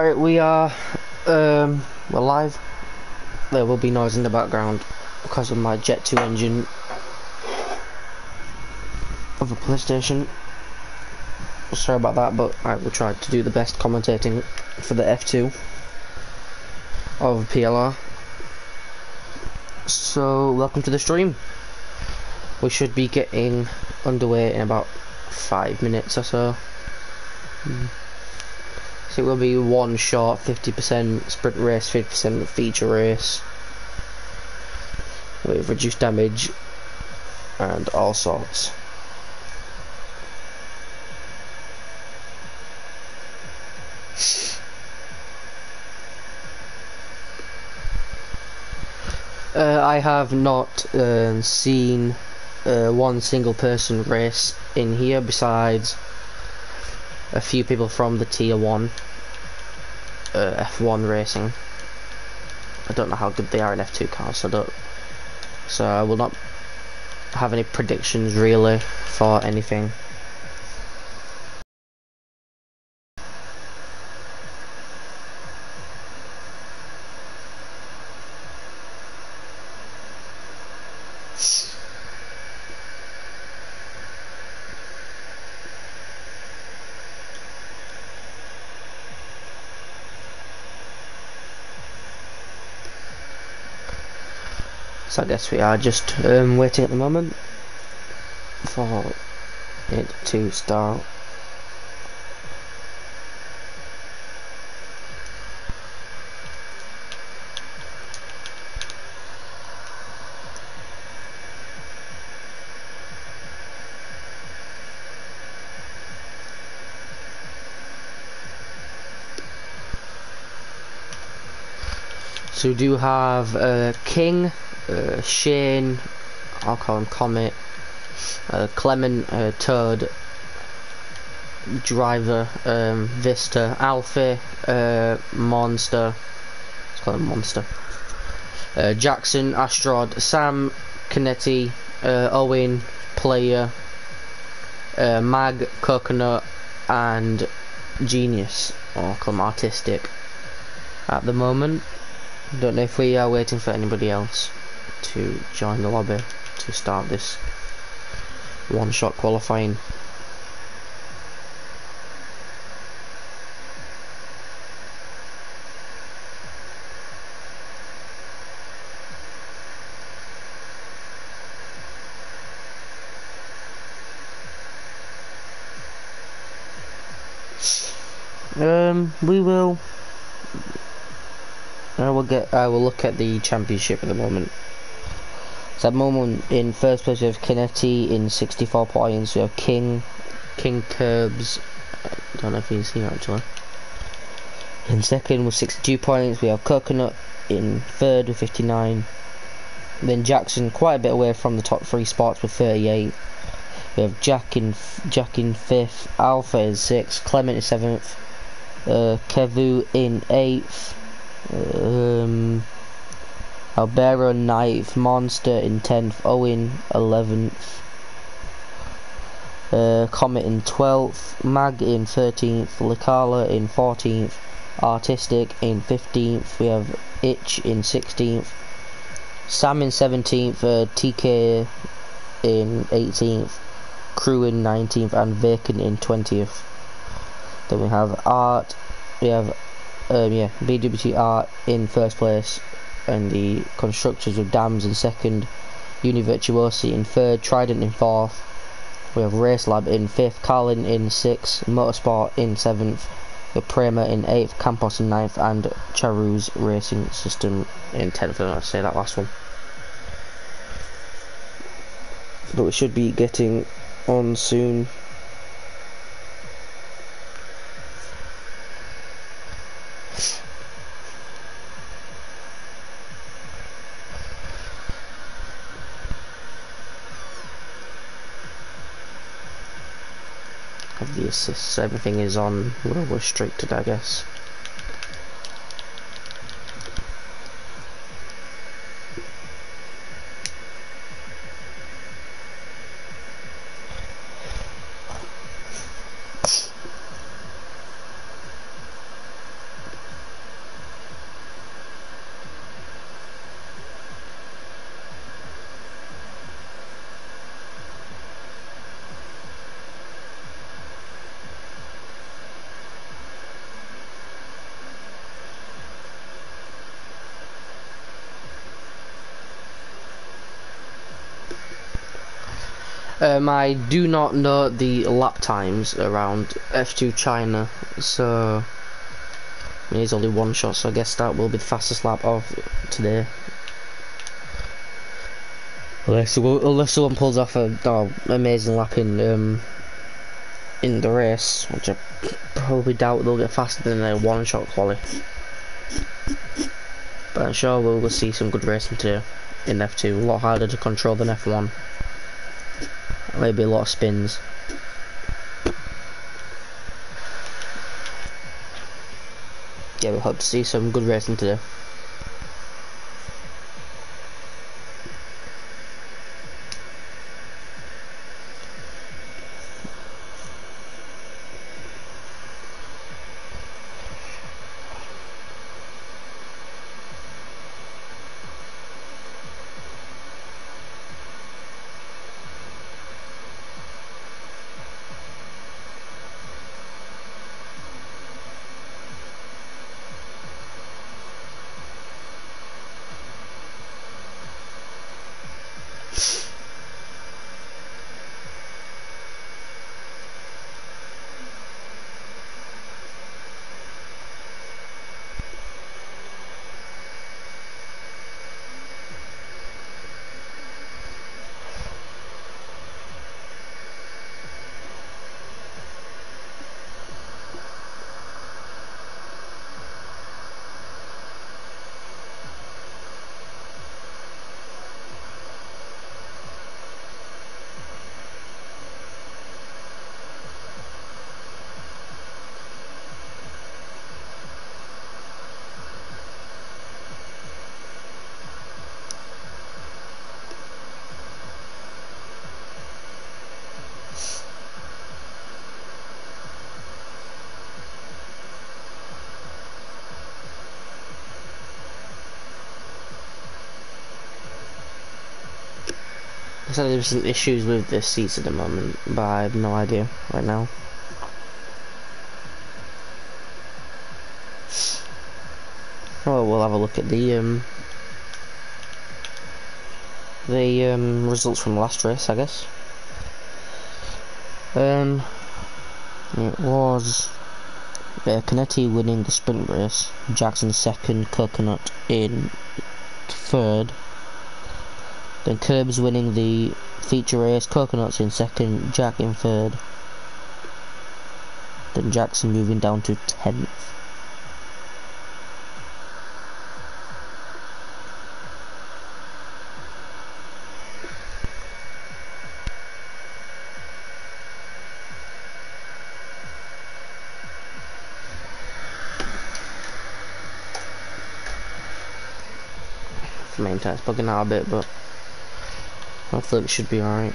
Right, we're live. There will be noise in the background because of my Jet 2 engine of a PlayStation. Sorry about that, but I will try to do the best commentating for the F2 of PLR. So, welcome to the stream. We should be getting underway in about 5 minutes or so. So it will be one short 50% sprint race, 50% feature race with reduced damage and all sorts. I have not seen one single person race in here besides a few people from the tier 1 F1 racing. I don't know how good they are in F2 cars, so I will not have any predictions really for anything. So I guess we are just waiting at the moment for it to start. So we do have King, Shane, I'll call him Comet, Clement, Toad, Driver, Vista, Alfie, Monster, let's call him Monster, Jackson, Astrod, Sam, Canetti, Owen, Player, Mag, Coconut, and Genius, or I'll call him Artistic at the moment. Don't know if we are waiting for anybody else to join the lobby to start this one-shot qualifying. We will. I will look at the championship at the moment. So at the moment, in first place we have Canetti in 64 points. We have King Curbs. I don't know if he's here actually. In second with 62 points, we have Coconut in third with 59. Then Jackson quite a bit away from the top 3 spots with 38. We have Jack in 5th, Alpha in 6th, Clement in 7th, Kevu in 8th. Albero 9th, Monster in 10th, Owen 11th, Comet in 12th, Mag in 13th, Licala in 14th, Artistic in 15th, we have Itch in 16th, Sam in 17th, TK in 18th, Crew in 19th, and Vacant in 20th. Then we have Art, we have BWT Art in first place, and the constructors with Dams in second, Univirtuosi in third, Trident in fourth. We have Race Lab in fifth, Carlin in sixth, Motorsport in seventh, the Prema in eighth, Campos in ninth, and Charu's Racing System in 10th. I don't say that last one, but we should be getting on soon. Have the assists, everything is on restricted, I guess. I do not know the lap times around F2 China, so I mean, it's only one shot, so I guess that will be the fastest lap of today. Unless someone pulls off a amazing lap in the race, which I probably doubt they'll get faster than a one-shot quali. But I'm sure we'll see some good racing today in F2. A lot harder to control than F1. Maybe a lot of spins. Yeah, we hope to see some good racing today. So there's some issues with the seats at the moment, but I have no idea right now. Oh, we'll have a look at the results from last race, I guess. It was Canetti winning the sprint race, Jackson second, Coconut in third. Then Curbs winning the feature race, Coconuts in second, Jack in third. Then Jackson moving down to 10th. The main tire's bugging out a bit, but hopefully it should be alright.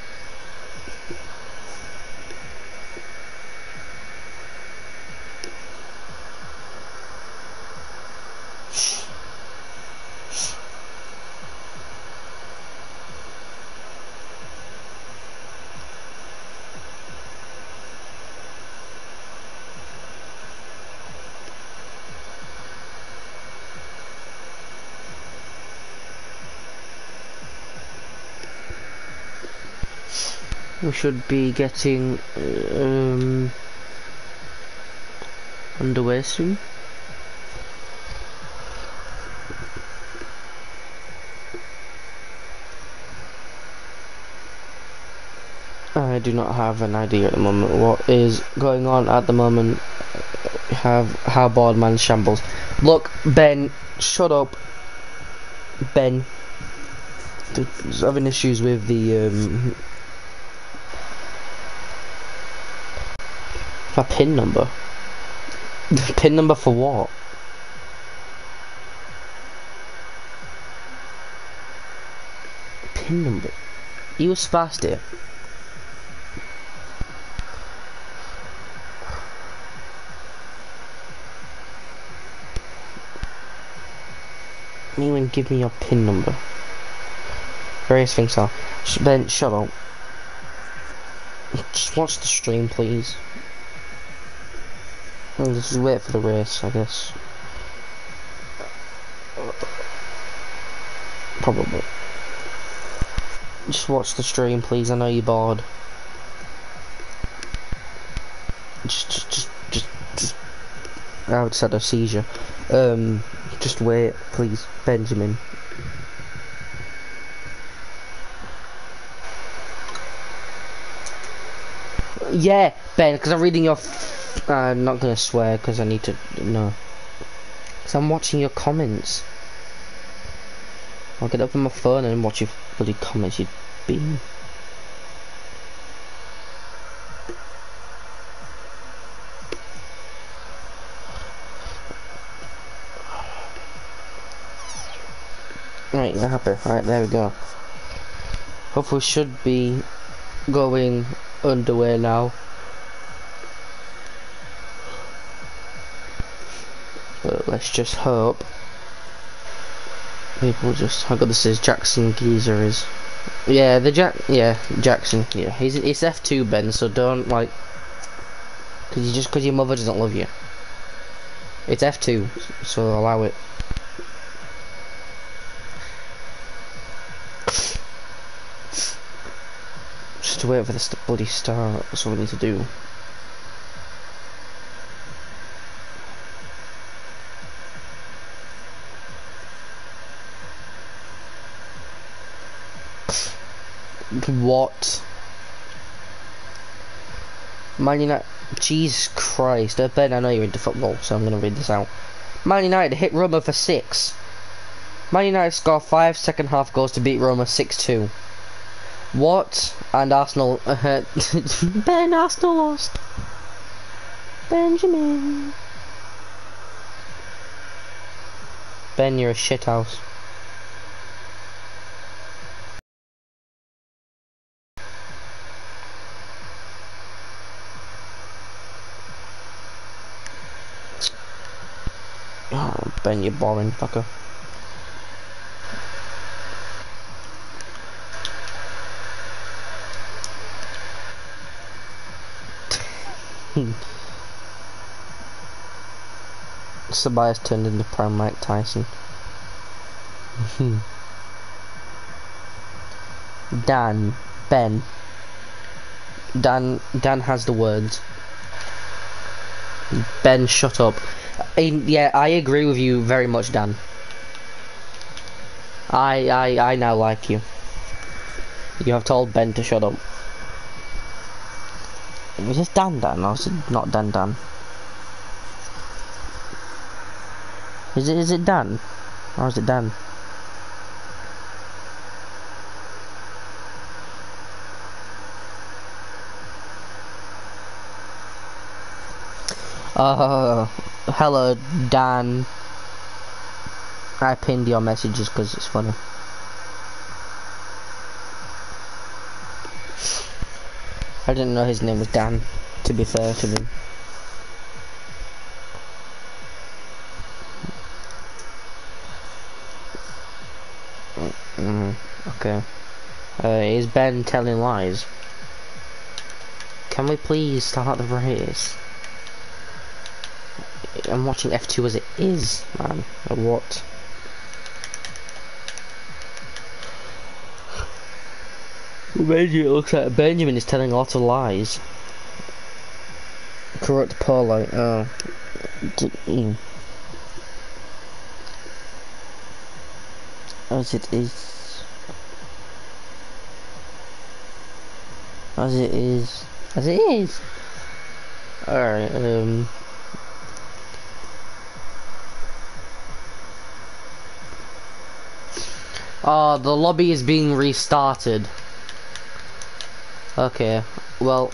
We should be getting underway soon. I do not have an idea at the moment what is going on at the moment. How bored man shambles. Look, Ben, shut up. Ben. He's having issues with the my pin number. Pin number for what? Pin number? He was fast here. Anyone give me your pin number? Various things are. Ben, shut up. Just watch the stream, please. I'll just wait for the race, I guess. Probably. Just watch the stream, please. I know you're bored. Just. I would had a seizure. Just wait, please, Benjamin. Yeah, Ben, because I'm reading your. I'm not gonna swear because I need to know. Because I'm watching your comments. I'll get up on my phone and watch your bloody comments, you bean. Right, you're happy. Right, there we go. Hopefully we should be going underway now. But let's just hope people just. How good this is. Jackson Geezer is. Yeah, Jackson. Yeah, it's F2 Ben, so don't like. Because your mother doesn't love you. It's F2, so allow it. Just wait for this to bloody start. That's what we need to do. What? Man United. Jesus Christ. Ben, I know you're into football, so I'm going to read this out. Man United hit Roma for 6. Man United score 5 second half goals to beat Roma 6-2. What? And Arsenal. Ben, Arsenal lost. Benjamin. Ben, you're a shithouse. Oh, Ben, you boring fucker. Tobias turned into Prime Mike Tyson. Dan has the words. Ben, shut up. Yeah, I agree with you very much, Dan. I now like you. You have told Ben to shut up. Is this Dan or is it not Dan? Is it Dan? Or is it Dan? Hello Dan. I pinned your messages because it's funny. I didn't know his name was Dan, to be fair to him. Okay. Is Ben telling lies? Can we please start the race? I'm watching F2 as it is, man. What? Maybe it looks like Benjamin is telling a lot of lies. Corrupt Paulo. Oh. As it is. As it is. As it is. Alright, Oh, the lobby is being restarted. Okay, well,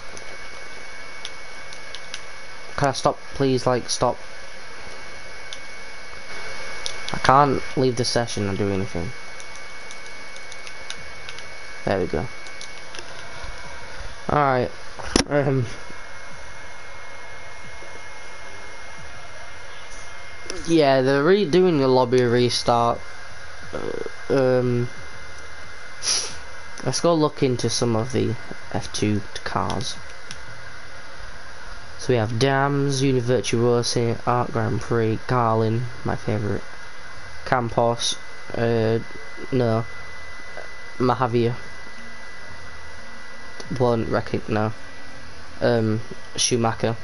can I stop, please? Like, stop. I can't leave the session and do anything. There we go. Alright, yeah, they're redoing the lobby restart. Let's go look into some of the F2 cars. So we have Dams, Univirtuosi, Art Grand Prix, Carlin, my favourite, Campos, no, Mahavir, won't recognize. Schumacher,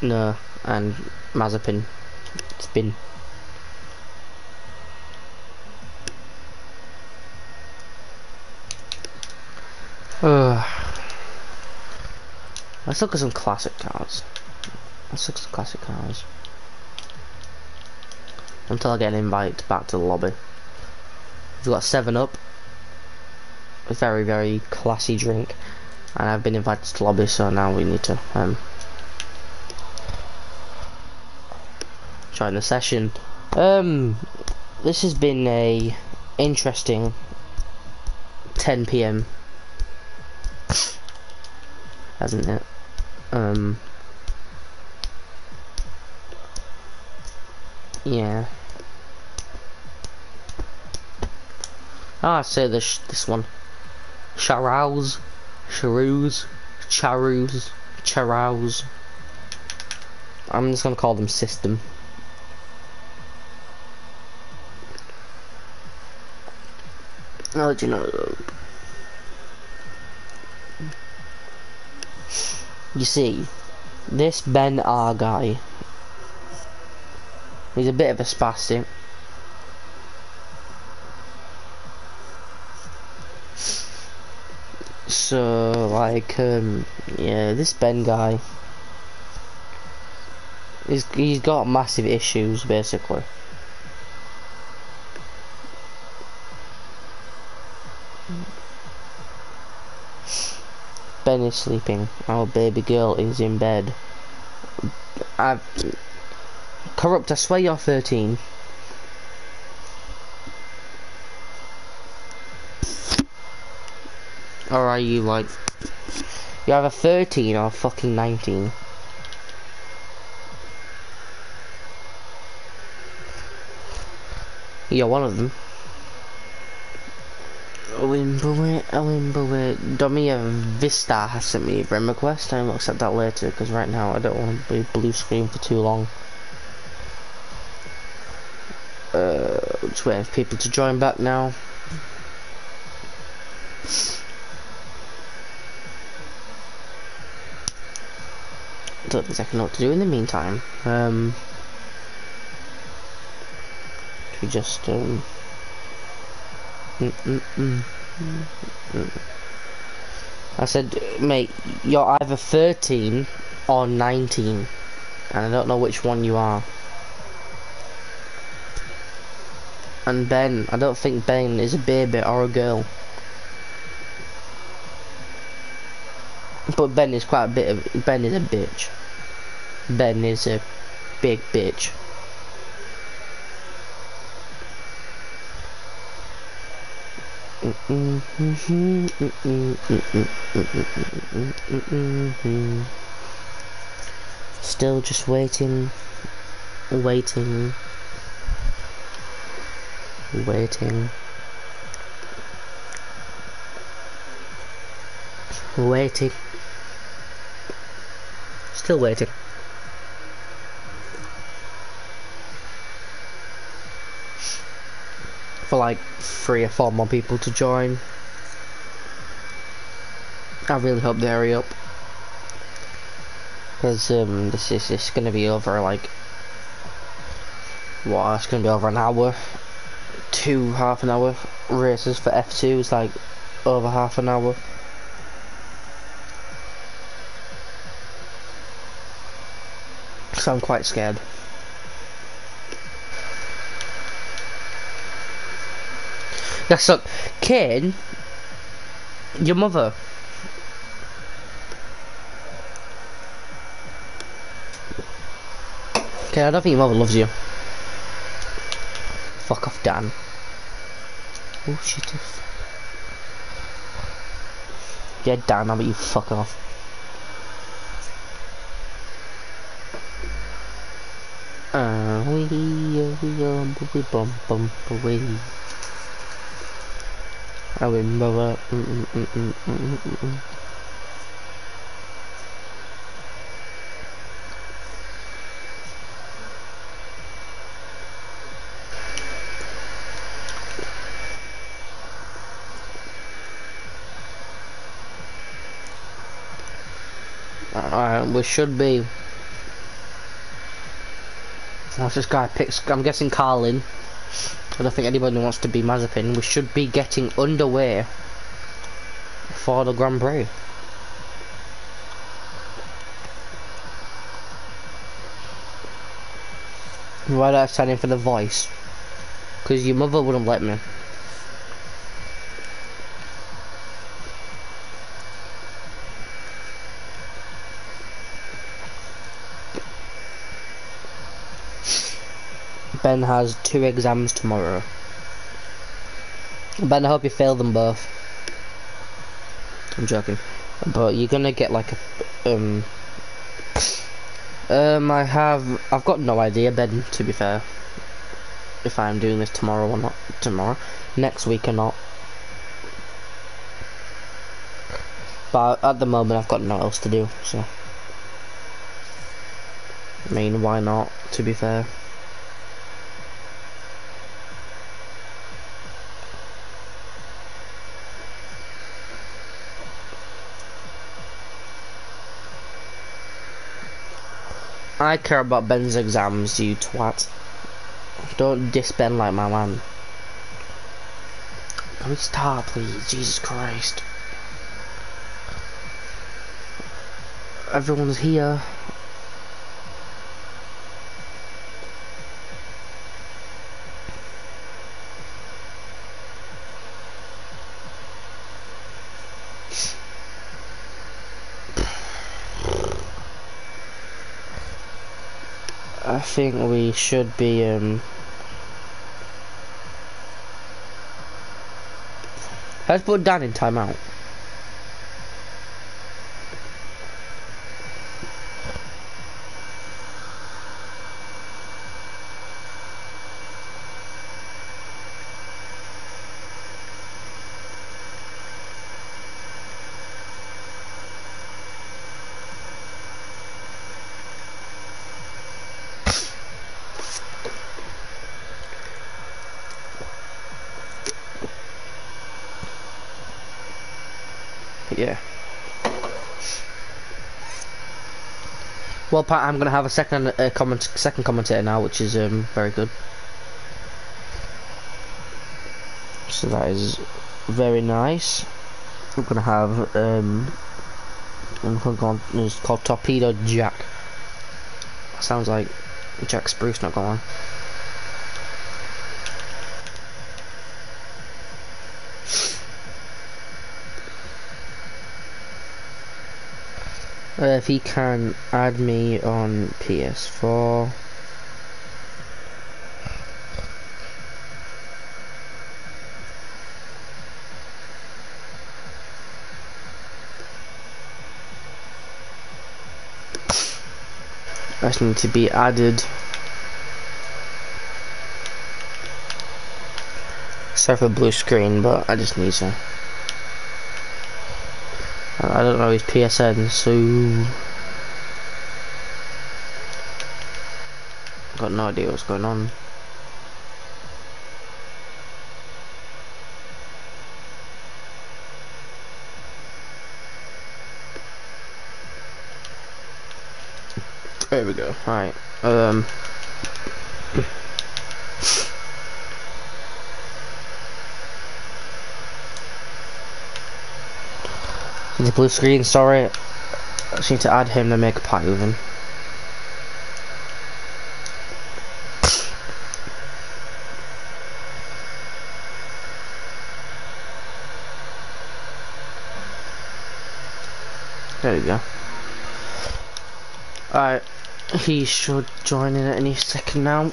no, and Mazepin. It's been. Let's look at some classic cars. Until I get an invite back to the lobby. We've got 7-Up. A very, very classy drink. And I've been invited to the lobby, so now we need to join the session. This has been a interesting 10 PM, hasn't it? Yeah. I'd say this one. Charouse. I'm just gonna call them System. I'll let you know. You see, this Ben R guy, he's a bit of a spastic. So, like, yeah, this Ben guy, he's got massive issues, basically. Ben is sleeping. Our baby girl is in bed. Corrupt, I swear you're 13. Or are you like... You're either 13 or fucking 19. You're one of them. Domia Vista has sent me a friend request. I will accept that later because right now I don't want to be blue screen for too long. Just waiting for people to join back now. Don't exactly know what to do in the meantime. We just I said, mate, you're either 13 or 19, and I don't know which one you are. And Ben, I don't think Ben is a baby or a girl. But Ben is quite a bit of... Ben is a bitch. Ben is a big bitch. Still just waiting. Waiting. Still waiting. For like 3 or 4 more people to join. I really hope they hurry up. Because this is going to be over like... What, it's going to be over an hour. 2 half-an-hour races for F2 is like over half an hour. So I'm quite scared. Yes, look, Kane, your mother. Okay, I don't think your mother loves you. Fuck off, Dan. Oh shit. Yeah, Dan, how about you fuck off? We bum away. I remember. We should be. Once this guy picks, I'm guessing Carlin. I don't think anybody wants to be Mazepin. We should be getting underway for the Grand Prix. Why did I sign in for the voice? Because your mother wouldn't let me. Ben has 2 exams tomorrow. Ben, I hope you fail them both. I'm joking. But you're gonna get like a I've got no idea, Ben, to be fair, if I'm doing this tomorrow or not. Next week or not. But at the moment I've got nothing else to do, so I mean, why not, to be fair. I care about Ben's exams, you twat. Don't diss Ben like my man. Can we start, please? Jesus Christ. Everyone's here. I think we should be let's put Dan in timeout. Yeah. Well, Pat, I'm gonna have a second commentator now, which is very good. So that is very nice. We're gonna have it's called Torpedo Jack. Sounds like Jack Spruce, not gonna lie. If he can add me on PS4. I just need to be added. Sorry for the blue screen, but I just need to. I don't know his PSN, so got no idea what's going on. There we go. Right. The blue screen, sorry. I just need to add him to make a party with him. There we go. Alright, he should join in at any second now.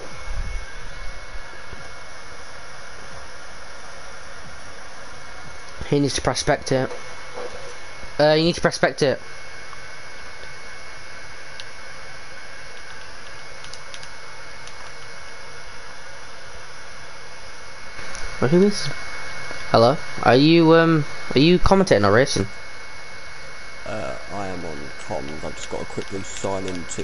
He needs to prospect it. You need to prospect it. Well, who is? Hello? Are you commentating or racing? I am on comms. I've just got to quickly sign into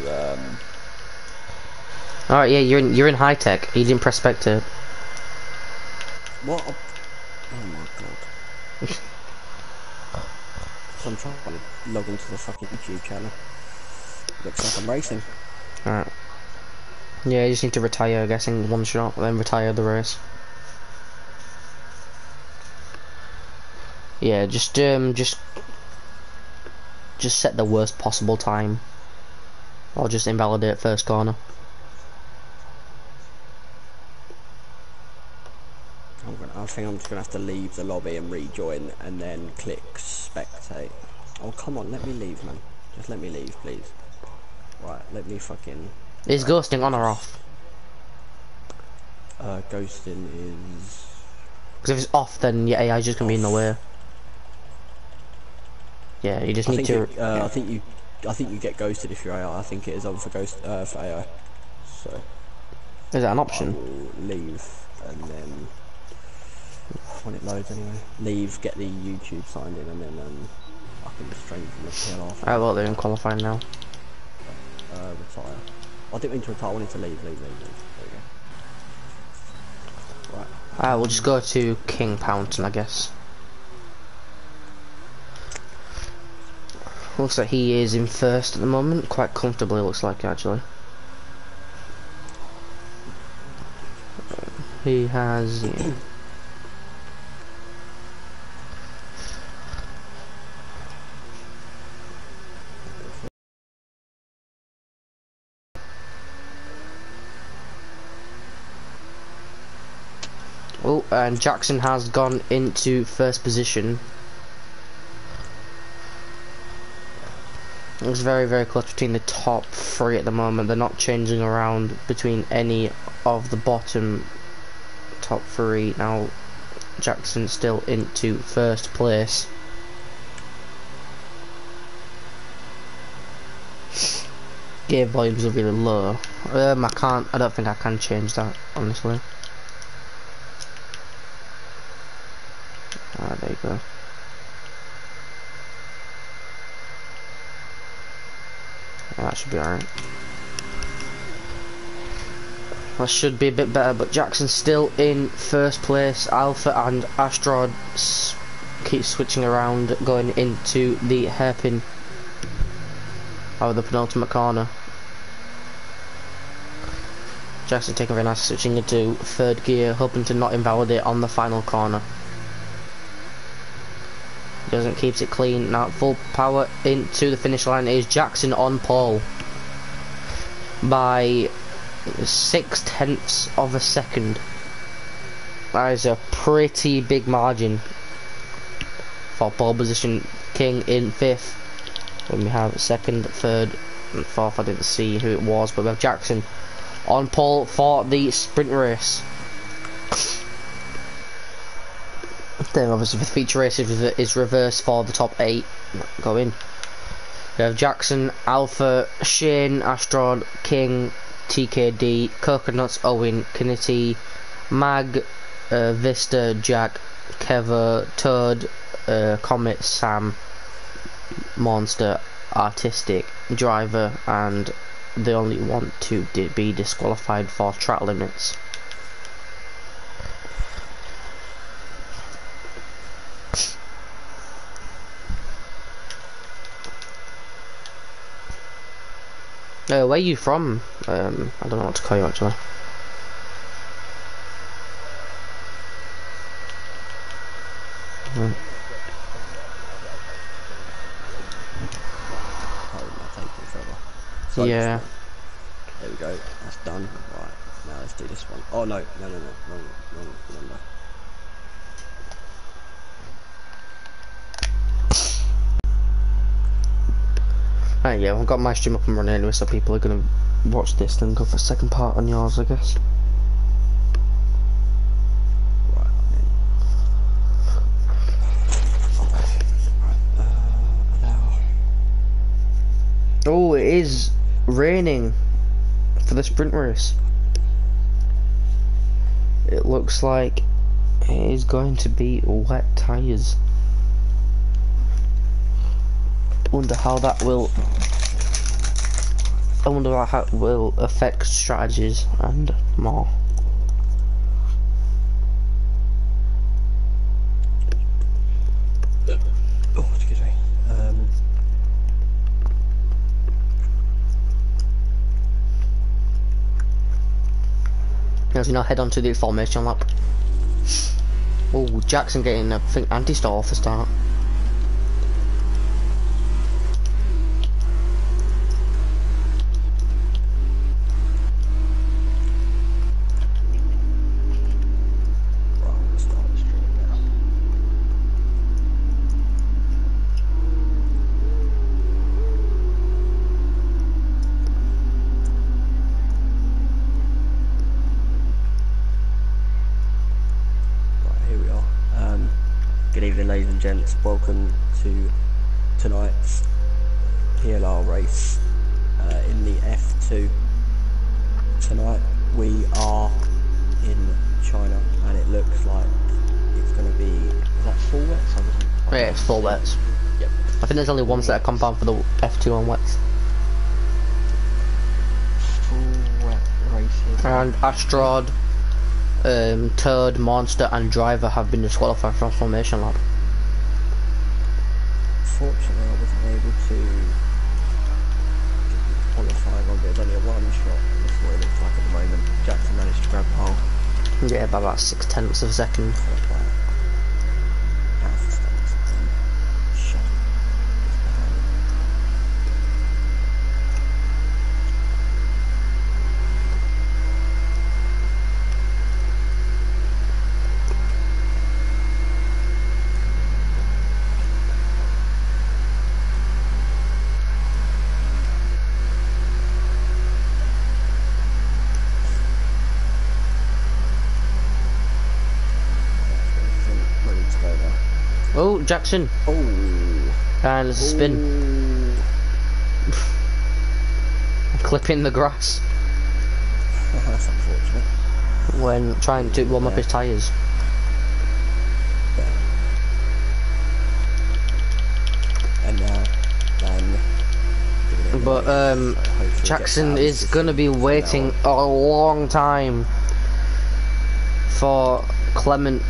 Alright, yeah, you're in high tech. You didn't prospect it. What? Oh my god. So I'm trying to log into the fucking YouTube channel. Looks like I'm racing. Alright. Yeah, you just need to retire, I guess, in one shot, then retire the race. Yeah, just set the worst possible time. Or just invalidate first corner. I think I'm just gonna have to leave the lobby and rejoin and then click spectate. Oh come on, let me leave, man. Just let me leave, please. Right, let me fucking... Is right, ghosting on or off? Ghosting is... Because if it's off, then your AI is just gonna be in the way. Yeah, you just need to... I think you get ghosted if you're AI. I think it is on for for AI. So... Is that an I option? will leave and then... when it loads anyway. Leave, get the YouTube signed in, and then I can stream from the PLR. Alright, well, they're in qualifying now. Retire. I didn't mean to retire, I wanted to leave. There we go. Right. Alright, we'll just go to King Pounton, I guess. Looks like he is in first at the moment, quite comfortably looks like actually. He has... yeah. Oh, and Jackson has gone into first position. It's very, very close between the top three at the moment. They're not changing around between any of the bottom top three. Now, Jackson's still into first place. Gear volumes are really low. I don't think I can change that, honestly. Ah, there you go. Yeah, that should be alright. That should be a bit better, but Jackson's still in first place. Alpha and Astrod keep switching around, going into the hairpin of the penultimate corner. Jackson taking very nice, switching into third gear, hoping to not invalidate on the final corner. Doesn't, keeps it clean. Now full power into the finish line is Jackson on pole by 0.6 of a second. That is a pretty big margin for pole position. King in fifth. When we have second, third and fourth, I didn't see who it was, but we have Jackson on pole for the sprint race. Then obviously for the feature race is reversed for the top 8. Go in. We have Jackson, Alpha, Shane, Astrod, King, TKD, Coconuts, Owen, Kiniti, Mag, Vista, Jack, Keva, Toad, Comet, Sam, Monster, Artistic, Driver, and the only one to be disqualified for track limits. Where are you from? I don't know what to call you actually. So yeah. There we go. That's done. Right. Now let's do this one. Oh no, wrong number. Yeah, I've got my stream up and running anyway, so people are gonna watch this, then go for the second part on yours, I guess. Right, I'm in. Okay. Right, now. Oh, it is raining for the sprint race. It looks like it is going to be wet tyres. Wonder how that will. I wonder how it will affect strategies and more. Oh, excuse me. As we now head on to the formation lap. Oh, Jackson getting a anti-stall for start. Good evening, ladies and gents. Welcome to tonight's PLR race in the F2. Tonight we are in China, and it looks like it's going to be, is that full wets? Yeah, it's full wets. Yep. I think there's only one set of compound for the F2 on wets. Full wet races. And Astrod, Toad, Monster and Driver have been disqualified from formation lap. Fortunately, I wasn't able to qualify on, there's only a one shot. That's what it looks like at the moment. Jackson managed to grab pole. Yeah, by about 0.6 of a second. Oh, Jackson. Oh. And there's a spin. Clipping the grass. That's unfortunate. When trying to warm up his tyres. And now, But Jackson is gonna be waiting a long time for Clement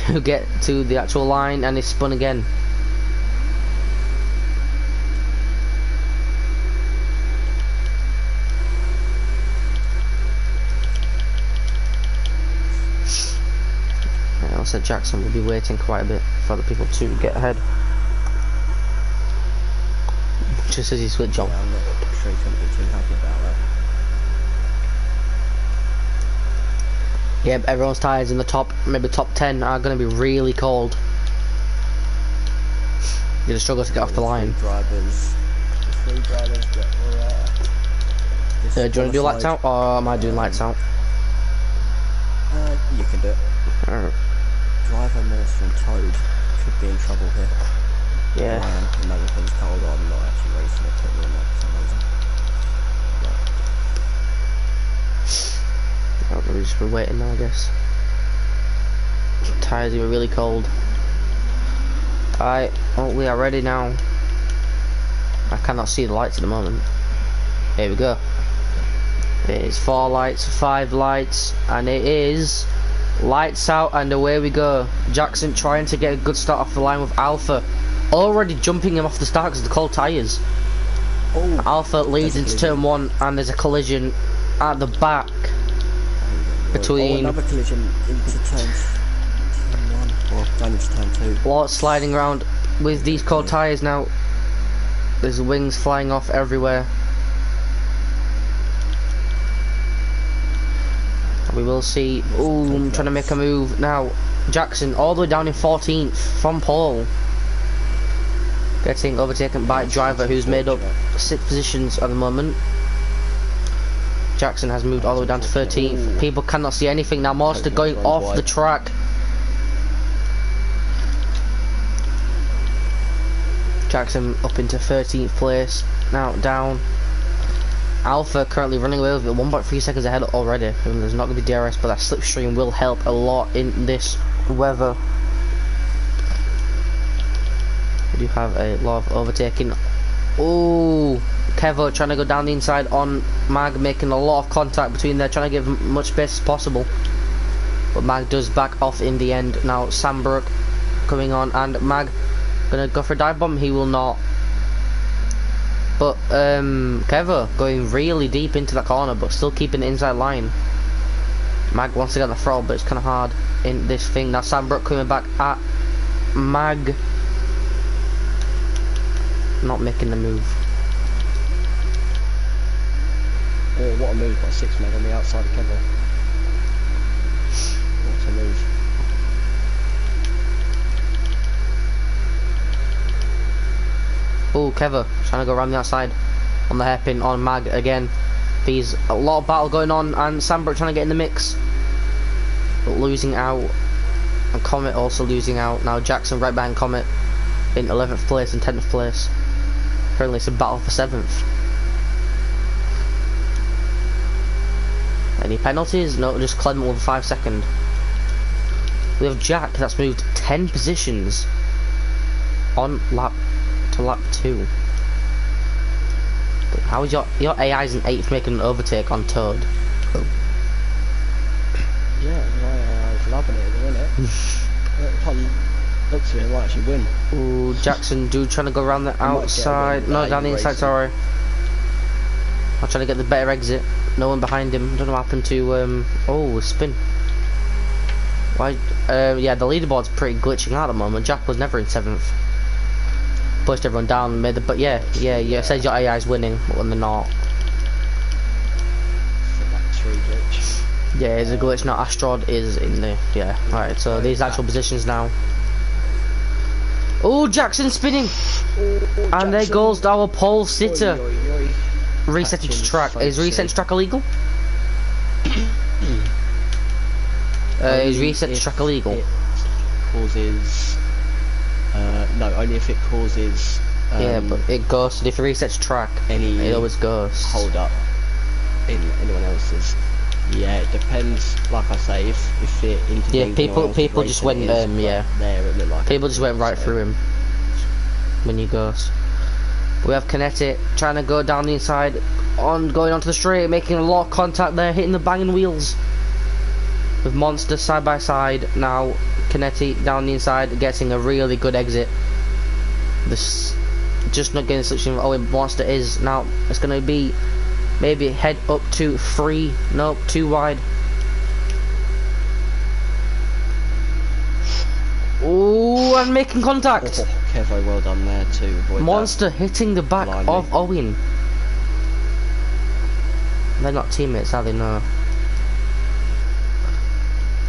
to get to the actual line, and he spun again. I said Jackson will be waiting quite a bit for other people to get ahead. Just as he switched on. Yeah, I'm not sure he's going to be too happy about that. Yeah, everyone's tyres in the top, maybe top 10 are going to be really cold. You're going to struggle to get off the line. Three drivers that were... Do you want to do lights out, or am I doing lights out? You can do it. Alright. Driver, Monster and Toad could be in trouble here. Yeah. Another thing's cold, I'm not actually racing it, put me on that for some reason. We've just been waiting now, I guess. Tyres are really cold. Alright, oh, we are ready now. I cannot see the lights at the moment. Here we go. It is 4 lights, 5 lights, and it is lights out, and away we go. Jackson trying to get a good start off the line with Alpha. Already jumping him off the start because of the cold tyres. Oh, Alpha leads into turn 1, and there's a collision at the back. Between another collision into turn 1, or down into turn 2. Lots sliding around with these cold tyres now. There's wings flying off everywhere. We will see. Ooh, I'm trying to make a move now. Jackson all the way down in 14th from pole, getting overtaken by Driver, who's made up 6 positions at the moment. Jackson has moved all the way down to 13th. People cannot see anything now. Monster going off the track. Jackson up into 13th place. Now down. Alpha currently running away with it, 1.3 seconds ahead already. And there's not going to be DRS, but that slipstream will help a lot in this weather. We do have a lot of overtaking. Oh, Kevo trying to go down the inside on Mag, making a lot of contact between there, trying to give him much space as possible. But Mag does back off in the end. Now Sambrook coming on, and Mag gonna go for a dive bomb. He will not. But Kevo going really deep into that corner, but still keeping the inside line. Mag wants to get the throw, but it's kind of hard in this thing. Now Sam Brook coming back at Mag. Not making the move. Oh, what a move by 6 Meg on the outside of Kevin. What a move. Oh, Keva trying to go around the outside on the hairpin on Mag again. There's a lot of battle going on, and Sambrook trying to get in the mix, but losing out, and Comet also losing out. Now Jackson right behind Comet in 11th place and 10th place. Apparently it's a battle for 7th. Any penalties? No, just Clement with a 5 second. We have Jack that's moved 10 positions on lap to lap 2. How is your AI's in 8th making an overtake on Toad? Oh. Yeah, my AI's loving it, isn't it? Looks like it might actually win. Ooh, Jackson dude trying to go around the outside. No, down the inside, sorry. I'm trying to get the better exit. No one behind him. Don't know what happened to oh, spin. Why yeah, the leaderboard's pretty glitching out at the moment. Jack was never in 7th. Pushed everyone down, made the, but yeah, it says your AI's winning, but when they're not. Yeah, it's a glitch now. Astrod is in the, yeah. Alright, so these actual positions now. Oh, Jackson spinning! And there goes our pole sitter. Resetting to track. Is reset to track illegal? Is reset to track illegal? It causes... no, only if it causes... yeah, but it goes, if it resets track, it always goes. Hold up in anyone else's. Yeah, it depends, like I say, if it intervenes. Yeah, people just went, yeah. There, it looked like people just went right through him when you ghost. We have Kinetic trying to go down the inside, going onto the straight, making a lot of contact there, hitting the banging wheels. With Monster side by side, now Kinetic down the inside, getting a really good exit. This just not getting the selection. Oh, Monster is now. It's going to be maybe head up to 3. Nope, 2 wide. Oh, and making contact. Oh, Kevo, well done there to avoid Monster hitting the back of Owen. They're not teammates, are they? No.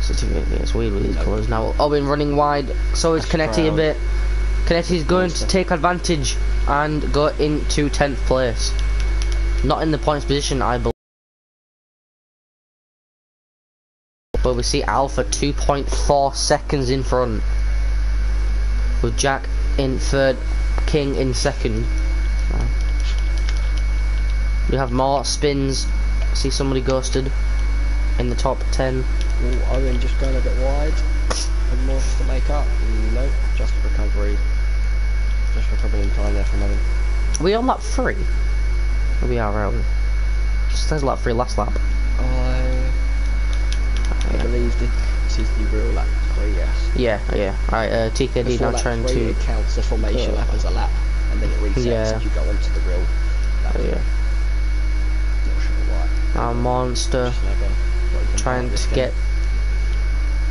It's weird with these colours now. Owen running wide, so is Kinetic a bit. Kinetic is going to take advantage and go into 10th place. Not in the points position, I believe. But we see Alpha 2.4 seconds in front. With Jack in 3rd, King in 2nd. We have more spins. See somebody ghosted in the top 10. Ooh, Owen just going a bit wide. And more to make up. Nope, just recovery. Just recovering time there from Owen. Are we on lap 3? We are, aren't we? Just says lap 3 last lap. I believe this is the real lap 3, yes. Yeah. Alright, TKD before now trying 3, to... it counts the formation lap as a lap, and then it resets and you go onto the real lap. Yeah. Not sure why. Our Monster trying to get...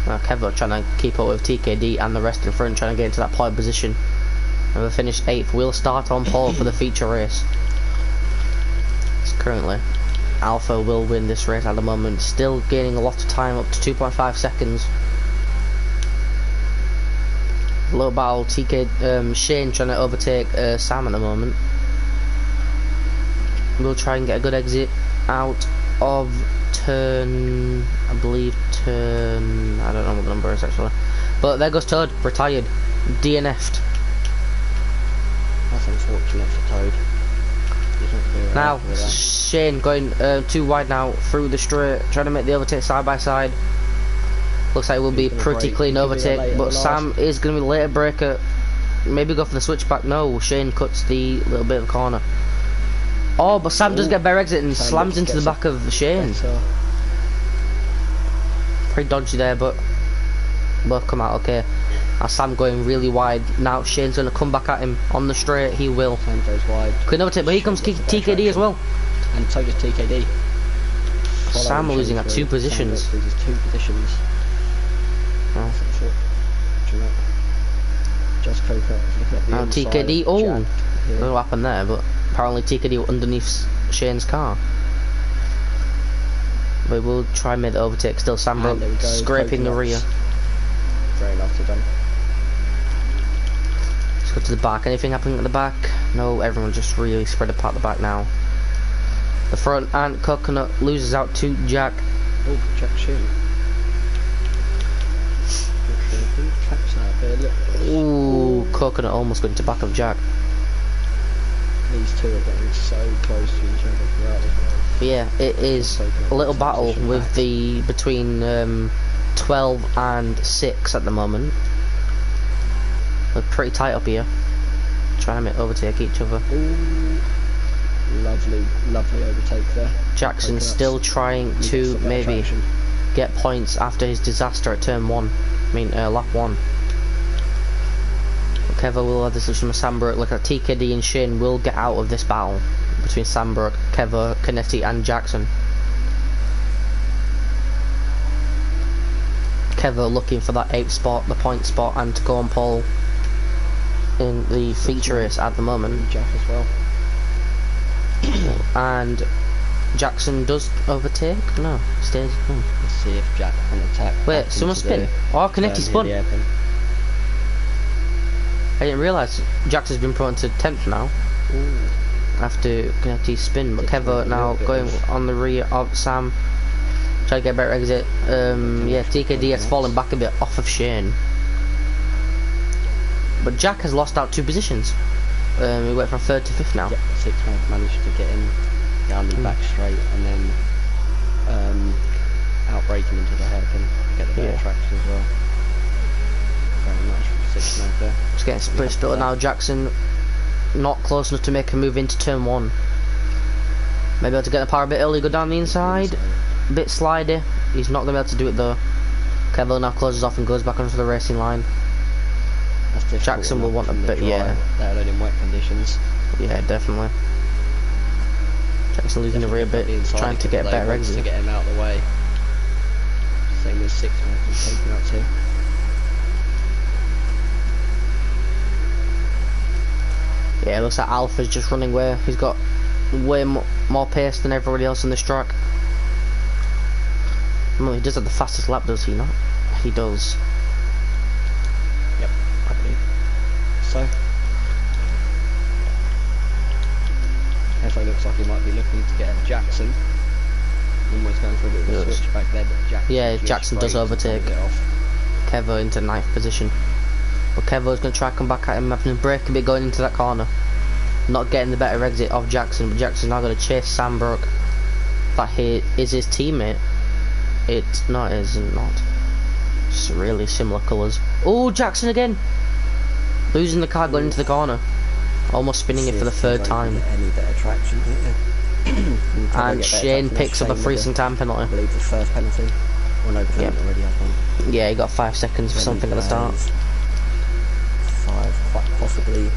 Kevo trying to keep up with TKD and the rest in front, trying to get into that point position. And we finished 8th. We'll start on pole for the feature race. It's currently Alpha will win this race at the moment, still gaining a lot of time, up to 2.5 seconds. Low battle, Shane trying to overtake Sam at the moment. We'll try and get a good exit out of turn, I believe turn, I don't know what the number is actually. But there goes Toad, retired, DNF'd. That's unfortunate for Toad. Now, Shane going too wide now, through the straight, trying to make the overtake side by side. Looks like it will be pretty clean overtake, but Sam is going to be the later breaker. Maybe go for the switchback. No, Shane cuts the little bit of corner. Oh, but Sam does get better exit and slams into the back of Shane. Pretty dodgy there, but both come out okay. Now Sam going really wide. Now Shane's going to come back at him on the straight. He will. Sam goes wide. Clean overtake, but here comes TKD as well. And so does TKD. Sam losing at 2 positions. Sam loses 2 positions. Oh. Just Coco looking at the Now inside. TKD, oh! I Jack don't know what happened there, but apparently TKD underneath Shane's car. We will try and make the overtake. Still Sam scraping the rear. Very nicely done. Let's go to the back. Anything happening at the back? No, everyone's just really spread apart the back now. The front and Coconut loses out to Jack. Oh, Jack Sheen. Ooh, Coconut almost got into the back of Jack. These two are getting so close to each other throughout this race. But yeah, it is a little battle with the between 12 and 6 at the moment. We're pretty tight up here, trying to overtake each other. Ooh, lovely, lovely overtake there. Jackson's still trying to maybe get points after his disaster at turn 1. I mean, lap 1. Keva will have this from Sambrook. Look at TKD and Shin will get out of this battle between Sambrook, Keva, Canetti and Jackson. Keva looking for that 8th spot, the point spot, and to go on pole in the feature race at the moment. Jack as well. And Jackson does overtake? No, stays. Let's see if Jack can attack. Wait, someone spin. Oh, Canetti spun. I didn't realise Jackson's been promoted to 10th now. Ooh. After Canetti spin, but Keva now going on the rear of Sam. Try to get a better exit. Yeah, TKD has fallen back a bit off of Shane. But Jack has lost out 2 positions. He went from 3rd to 5th now. Yeah, 6th man managed to get in down the back straight and then outbrake him into the hairpin to get the better traction as well. Very nice from 6th man there. It's getting split up now. Jackson not close enough to make a move into turn 1. Maybe able to get the power a bit early, go down the inside. A bit slidey. He's not going to be able to do it though. Kevin now closes off and goes back onto the racing line. Jackson will want a bit, yeah. Let alone in wet conditions. Yeah, definitely. Jackson losing the rear bit, trying to get a better exit. To get him out of the way. Same as 6th man taking out 2. Yeah, it looks like Alpha's just running where he's got way more pace than everybody else on this track. Well, he does have the fastest lap, does he not? He does. Yep, I believe. So, Kefo looks like he might be looking to get at Jackson. Almost going for a bit of a switch back there, but Jackson. Yeah, Jackson does overtake Kevo into 9th position. But Kevo's going to try to come back at him, having to brake a bit going into that corner. Not getting the better exit of Jackson, but Jackson's now going to chase Sambrook. That he is his teammate. It's not, isn't not. Just really similar colours. Oh, Jackson again! Losing the car going into the corner. Almost spinning it for the 3rd time. Any better traction, and Shane picks up a freezing time penalty. I believe the first penalty. Well, no, the already had one. Yeah, he got 5 seconds for something at the start. 5, quite possibly.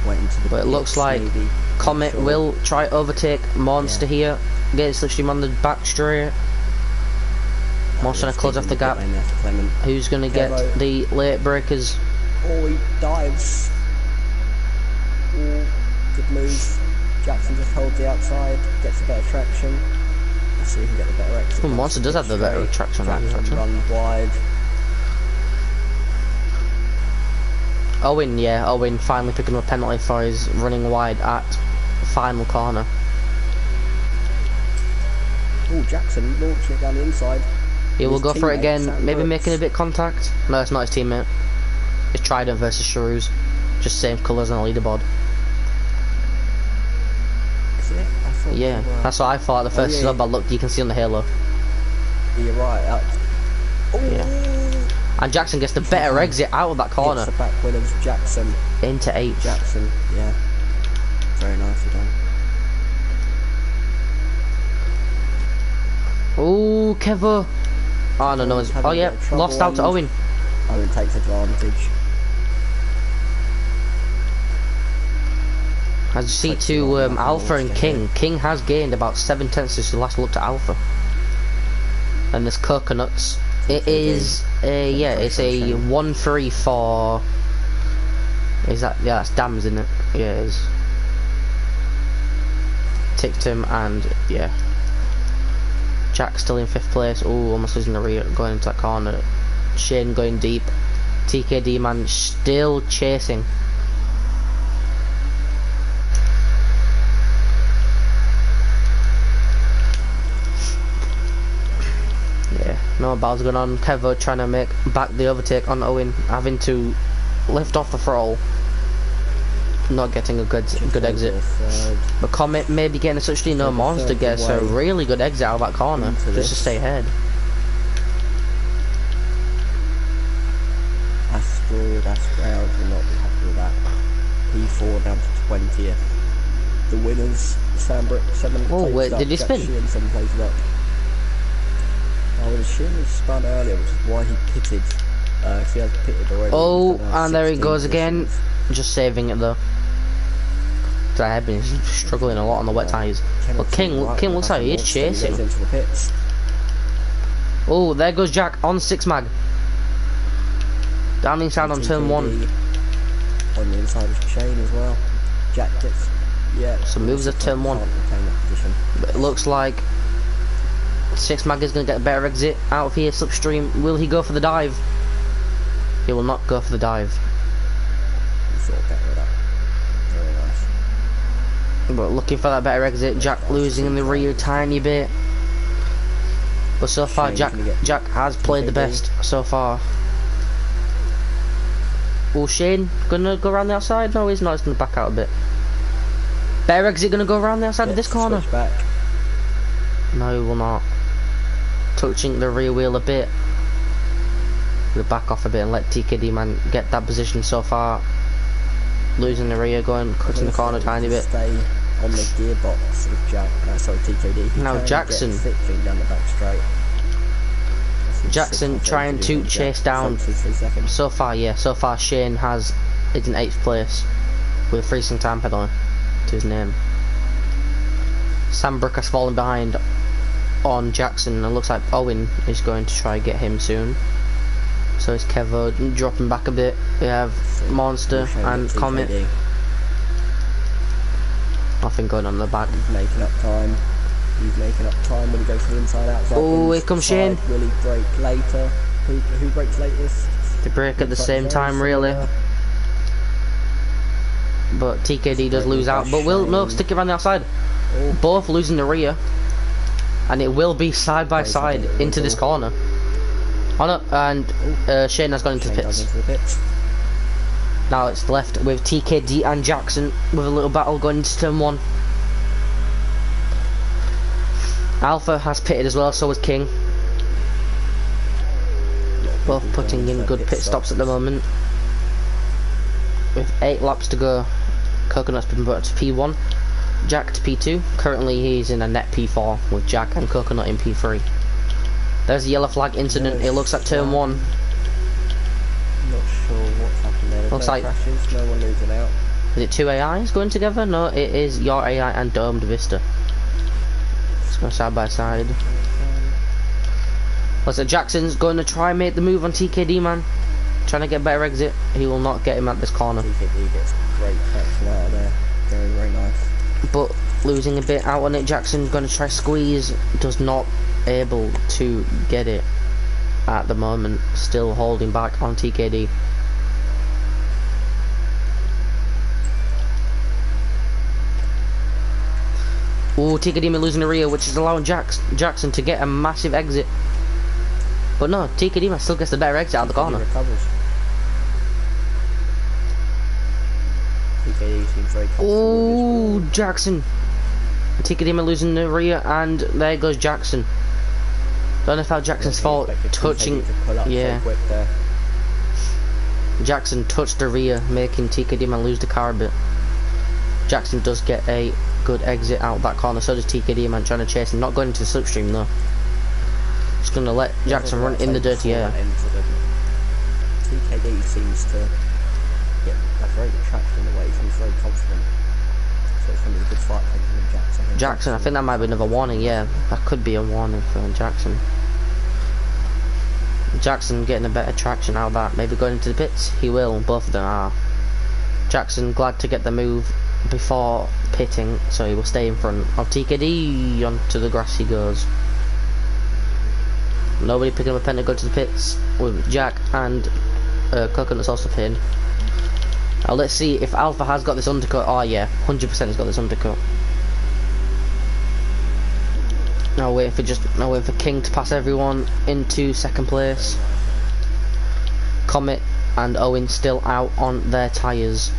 Waiting to the but it looks like maybe. Comet will try to overtake Monster here. Get slipstream on the back straight. Monster trying to close off the gap. Who's going to get the late breakers? Oh, he dives. Oh, good move. Jackson just holds the outside, gets a better traction. Let's see if he can get the better exit. Well, Monster does have the better traction. Run wide. Owen, yeah, Owen finally picking up a penalty for his running wide at the final corner. Oh, Jackson launching it down the inside. He will go for it again, maybe making a bit contact. No, it's not his teammate. It's Trident versus Charouz. Just same colours on the leaderboard. Is it? Yeah, that's what I thought at the first sub, but look, you can see on the halo. You're right. Yeah. And Jackson gets the better exit out of that corner. It's the back wheel of Jackson. Into 8th. Jackson, yeah. Very nicely done. Oh, Kevo. Oh, no. Oh, yeah. Lost out to Owen. Owen takes advantage. As you see to Alpha and King. King has gained about 7 tenths since the last looked at Alpha. And there's coconuts. It is a it's a 1-3 for. Is that that's dams, isn't it? Yeah, it is. Ticked him and yeah. Jack still in 5th place. Oh, almost losing the rear, going into that corner. Shane going deep. TKD man still chasing. Yeah, no battles going on. Kevo trying to make back the overtake on Owen, having to lift off the throttle. Not getting a good exit. But Comet may be getting a touch. No, Monster gets a really good exit out of that corner just to stay ahead. Astroud will not be happy with that. P4 down to 20th. The winners, Sandbrook 7th. Oh wait, did he spin? 7 places up. Oh, the Shin was spun earlier, which is why he pitted. If he has pitted already. Oh, and there he goes again. Just saving it though. I have been struggling a lot on the wet tyres. But King looks like he's chasing. Oh, there goes Jack on 6 mag. Down inside on turn 1. On the inside of Shane as well. Jack gets some moves at turn 1. But it looks like 6 mag is going to get a better exit out of here. Slipstream. Will he go for the dive? He will not go for the dive. But looking for that better exit. Jack losing in the rear a tiny bit. But so far Jack has played the best so far. Oh, Shane gonna go around the outside? No, he's not. He's gonna back out a bit. Better exit gonna go around the outside of this corner. No, he will not. Touching the rear wheel a bit. We'll back off a bit and let TKD man get that position so far. Losing the rear, going cutting the corner a tiny bit. Stay on the gearbox with Jack. Sorry, TKD. Now Jackson. Down the back straight. Jackson trying to chase down. So far, yeah. So far, Shane is in 8th place with a freezing time penalty to his name. Sandbrook has fallen behind on Jackson, and it looks like Owen is going to try and get him soon. So it's Kevo dropping back a bit. We have Monster and Comet. Nothing going on in the back. He's making up time. He's making up time when he goes to the inside outside. Oh, here comes Shane. Will he brake later? Who brakes latest? They brake at the same time, really. But TKD does lose out. But will no stick it around the outside. Both losing the rear, and it will be side by side into this corner. Oh no, and Shane has gone into the pits. Now it's left with TKD and Jackson with a little battle going into turn 1. Alpha has pitted as well, so has King. Both putting in good pit stops at the moment. With 8 laps to go, Coconut's been brought to P1, Jack to P2. Currently he's in a net P4 with Jack and Coconut in P3. There's a yellow flag incident. It looks like turn 1. Not sure what's happened there. Looks like crashes, no one losing out. Is it 2 AIs going together? No, it is your AI and Domed Vista. Let's go side by side. Looks like Jackson's going to try and make the move on TKD man. Trying to get a better exit. He will not get him at this corner. TKD gets great traction out of there. Very, very nice. But losing a bit out on it. Jackson's going to try squeeze. Does not able to get it at the moment. Still holding back on TKD. Oh, TKD losing the rear, which is allowing Jackson to get a massive exit. But no, TKD still gets the better exit out of the corner. TKD seems very comfortable. Oh, Jackson. TKD losing the rear, and there goes Jackson. Don't know if that Jackson's fault. Touching, yeah. Jackson touched the rear, making TKD lose the car a bit. Jackson does get a good exit out that corner, so does TKD man trying to chase him, not going into the slipstream though. Just gonna let Jackson run in the dirty air. TKD seems to get a very good traction in the way, he seems very confident. So it's gonna be a good fight for Jackson. Jackson, I think that might be another warning, yeah. That could be a warning for Jackson. Jackson getting a better traction out of that. Maybe going into the pits. He will. Both of them are. Jackson glad to get the move before pitting, so he will stay in front of TKD. Onto the grass he goes. Nobody picking up a pen to go to the pits with Jack and Coconut's also pinned. Now let's see if Alpha has got this undercut. Oh yeah, 100% has got this undercut. Now waiting for King to pass everyone into second place. Comet and Owen still out on their tyres.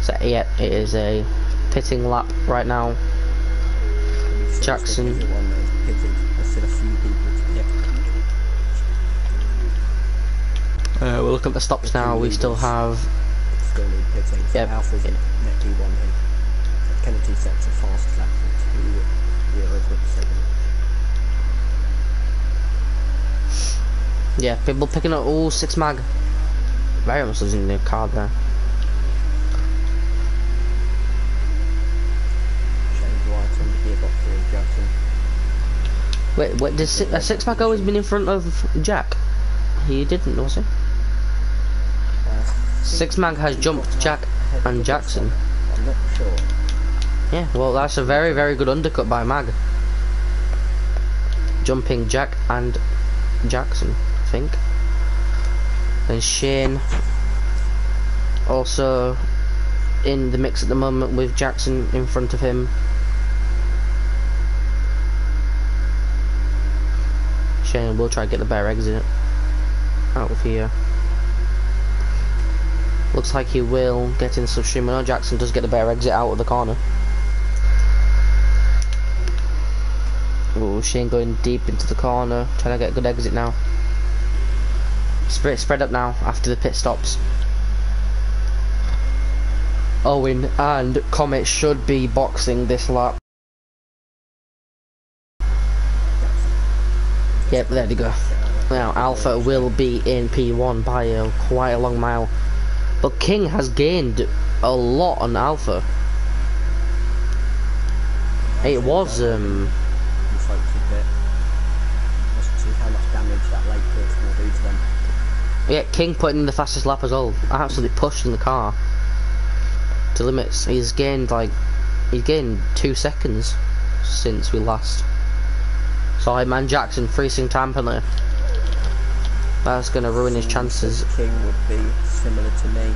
So yeah, it is a pitting lap right now. Jackson. We'll look at the stops now. We still have. Still need pitting. So yep. Alpha's in net P1 here. Kennedy sets a fast lap for 2:07. Yeah, people picking up all 6 mag. Very almost losing their card there. Shane White on the gearbox here, Jackson. Wait, did a 6 mag always been in front of Jack? He didn't, was he? 6 mag has jumped Jack and Jackson. I'm not sure. Yeah, well that's a very, very good undercut by Mag. Jumping Jack and Jackson, I think. Then Shane also in the mix at the moment with Jackson in front of him. Shane will try to get the better exit out of here. Looks like he will get in substream. No, Jackson does get the better exit out of the corner. Oh, Shane going deep into the corner, trying to get a good exit now. Spread up now after the pit stops. Owen and Comet should be boxing this lap. Yep, there they go. Now Alpha will be in P1 by quite a long mile. But King has gained a lot on Alpha. It was Let's see how much damage that late pit will do to them. Yeah, King putting in the fastest lap as well. Absolutely pushing the car to limits. He's gained 2 seconds since we last saw him. And Jackson freezing time penalty. That's going to ruin his chances. King would be similar to me.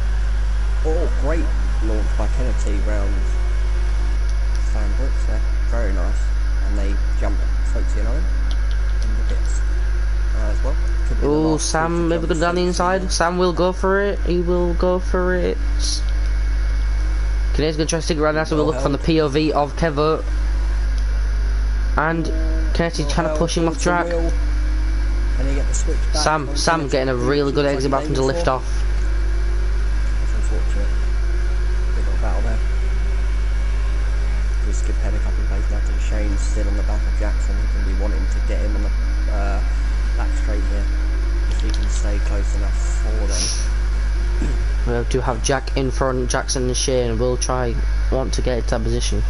Oh, great launch by Kennedy round Stan Brooks there. Very nice. And they jump Foxy and Owen in the pits as well. Oh, Sam maybe go down the inside. Sam will go for it. He will go for it. Kennedy's going to try to stick around now, so we'll look from the POV of Kevo. And Kennedy trying to push him off track. Sam getting a really good exit back from the lift off. That's unfortunate. Big little battle there. We'll skip ahead a couple of places now to Shane still on the back of Jackson. He's going to be wanting to get him on the back straight here. If he can stay close enough for them. We do have Jack in front, Jackson and Shane will want to get into that position.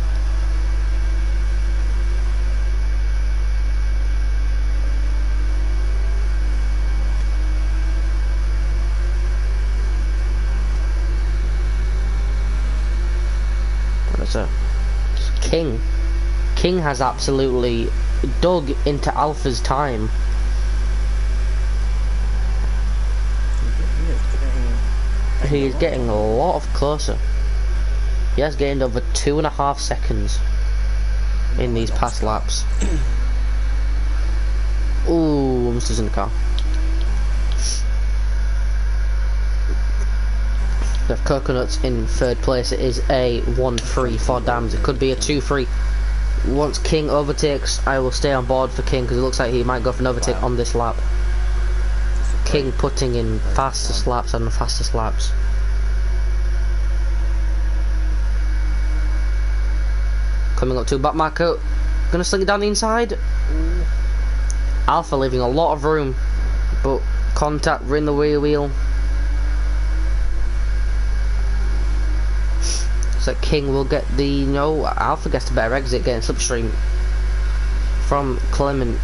So King has absolutely dug into Alpha's time. He is getting a lot of closer. He has gained over 2.5 seconds in these past laps. Ooh, almost losing the car. We have Coconuts in 3rd place. It is a 1-3 for Dams. It could be a 2-3. Once King overtakes, I will stay on board for King because it looks like he might go for an overtake on this lap. King putting in fastest laps and the fastest laps. Coming up to a back marker. Gonna sling it down the inside. Alpha leaving a lot of room, but contact in the rear wheel. So King will get the Alpha gets the better exit, getting slipstream from Clement.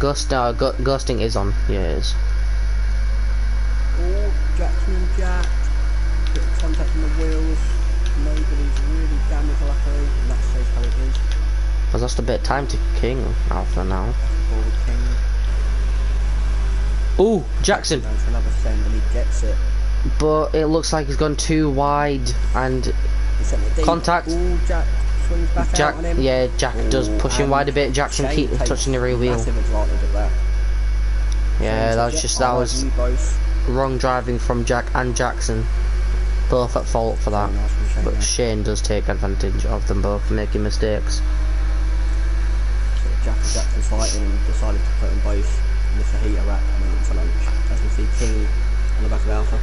Ghosting is on. Yeah, it is. Oh, Jackson and Jack. Bit of contact on the wheels. Nobody's really damaged luckily, and that shows how it is. I've lost a bit of time to King Alpha now. Forward King. Ooh, Jackson. Going for another send and he gets it. But it looks like he's gone too wide and He sent it deep. contact. Ooh, Jack swings back Jack, out on him. yeah, Jack does Ooh, push him wide a bit. Jackson Shane keeps touching the rear wheel. massive advantage of that. Yeah, that was you both. wrong driving from Jack and Jackson. Both at fault for that. Nice from Shane, But yeah. Shane does take advantage of them both making mistakes. So Jack and Jackson fighting and decided to put them both in the fajita rack and went for lunch. As we see King on the back of Alpha.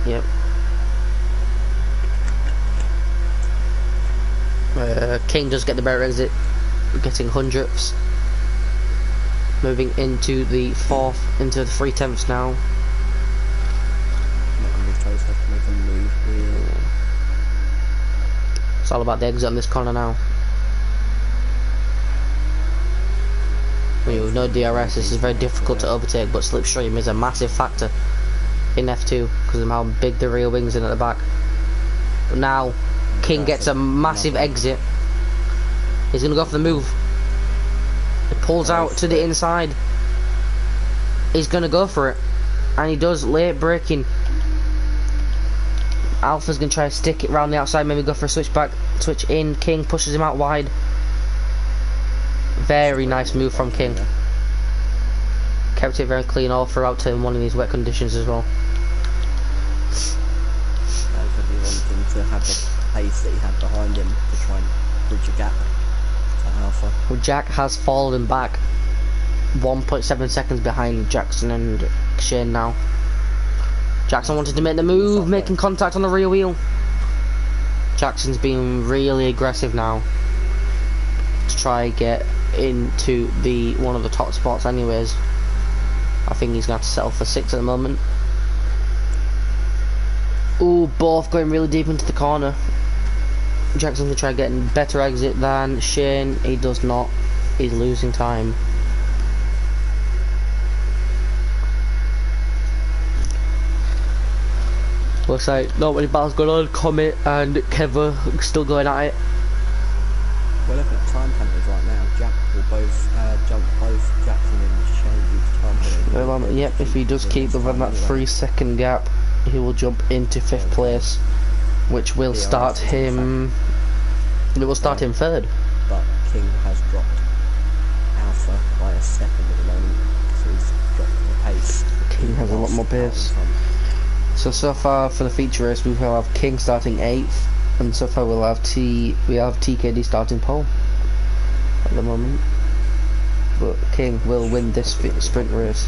Yep. King does get the better exit, getting hundredths. Moving into the fourth, into the 3/10ths now. Not going to be close, have to make a move here. It's all about the exit on this corner now. When you know DRS, this is very difficult to overtake, but slipstream is a massive factor in F2 because of how big the rear wings are at the back. But now, King gets a massive exit. He's going to go for the move. He pulls out to the inside. He's going to go for it. And he does, late braking. Alpha's going to try to stick it round the outside, maybe go for a switch back, switch in. King pushes him out wide. Very nice move from King. Kept it very clean all throughout turn one in these wet conditions as well. He wanted to have the pace that he had behind him to try and bridge a gap to Alpha. Well, Jack has fallen back 1.7 seconds behind Jackson and Shane now. Jackson wanted to make the move, making contact on the rear wheel. Jackson's being really aggressive now to try and get into the one of the top spots anyways. I think he's going to have to settle for 6 at the moment. Ooh, both going really deep into the corner. Jackson can try and get a better exit than Shane. He does not. He's losing time. Looks like not many battles going on. Comet and Keva still going at it. We're looking at time penalties right now. Jack will both jump both Jackson and Shane due to time penalties. Well, yep, if he does keep within that 3-second gap, he will jump into 5th place, which will start him. It will start him 3rd. But King has dropped Alpha by a second at the moment, so he's dropped the pace. King has a lot more pace. So far for the feature race, we will have King starting 8th, and so far we'll have TKD starting pole at the moment. But King will win this sprint race.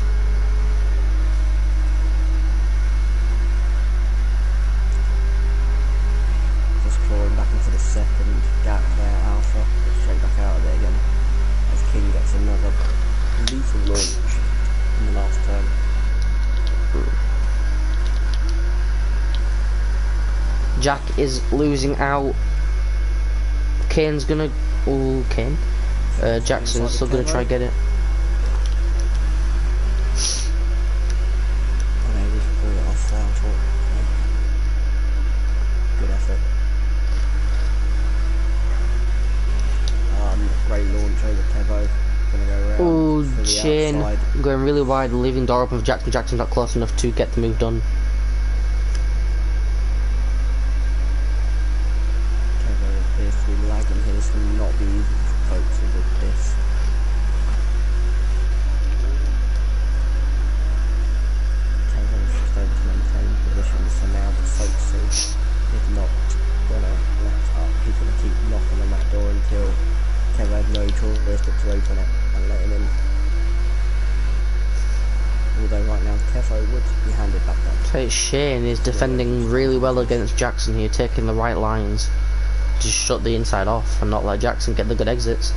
Just clawing back into the second gap there, Alpha. Straight back out of it again. As King gets another lethal launch in the last turn. Jack is losing out. Kane's gonna. Ooh, Kane. Jackson's still gonna try and get it. Unable to pull it off there, unfortunately. Good effort. Great launch over Kevo. Gonna go around. Ooh, to the Shane outside. going really wide, leaving door open for Jackson. Jackson's not close enough to get the move done. Kevo appears to be lagging here. This will not be easy to cope with this. Kevo's just able to maintain position, so now the Soapsy is not gonna let up. He's gonna keep knocking on that door until Kevo had no choice but to open it and let him in. Although right now Kevo would be handed back up. So Shane is defending really well against Jackson here, taking the right lines to shut the inside off and not let Jackson get the good exits.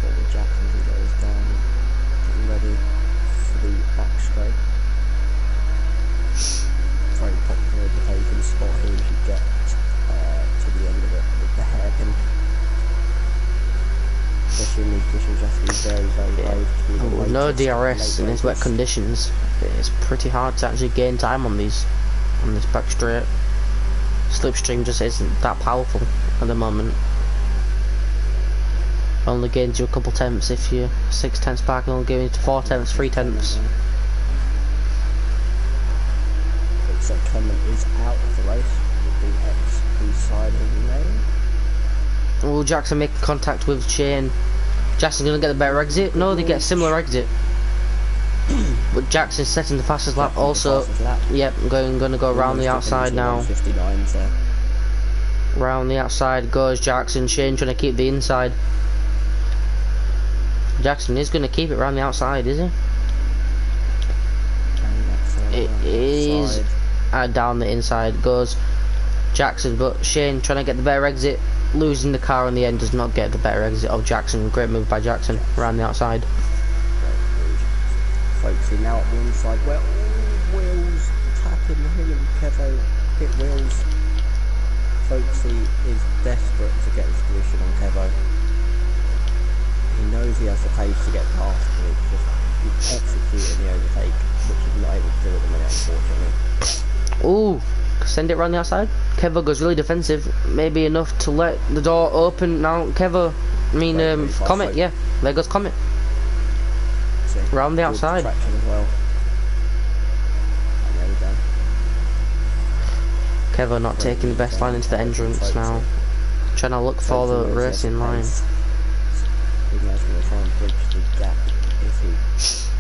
But with Jackson he goes no just DRS in late these wet races. conditions. It's pretty hard to actually gain time on this back straight. Slipstream just isn't that powerful at the moment. Only gains you a couple tenths if you're 6 tenths back, and only gains you 4 tenths, 3 tenths. Looks like Clement is out of the race with the X2 side of the lane. Oh, Jackson making contact with Shane. Jackson's gonna get the better exit. No, they get a similar exit. But Jackson's setting the fastest lap. Also, yep, gonna go around the outside now. Round the outside goes Jackson. Shane trying to keep the inside. Jackson is gonna keep it around the outside, is he? It is down the inside goes Jackson, but Shane trying to get the better exit, losing the car in the end, does not get the better exit of Jackson. Great move by Jackson around the outside. Folksy now at the inside. Well, wheels tapping him and Kevo hit wheels. Folksy is desperate to get this position on Kevo. He knows he has the pace to get past, but he's executing the overtake, which he's not able to do at the minute, unfortunately. Ooh, send it around the outside. Kevo goes really defensive, maybe enough to let the door open. Now Kevo, Comet, yeah, there goes Comet. Round the outside. As well. And there we go. Kevo not taking the best line into the entrance now. Trying to look for the racing line. He's going to try and bridge the gap if he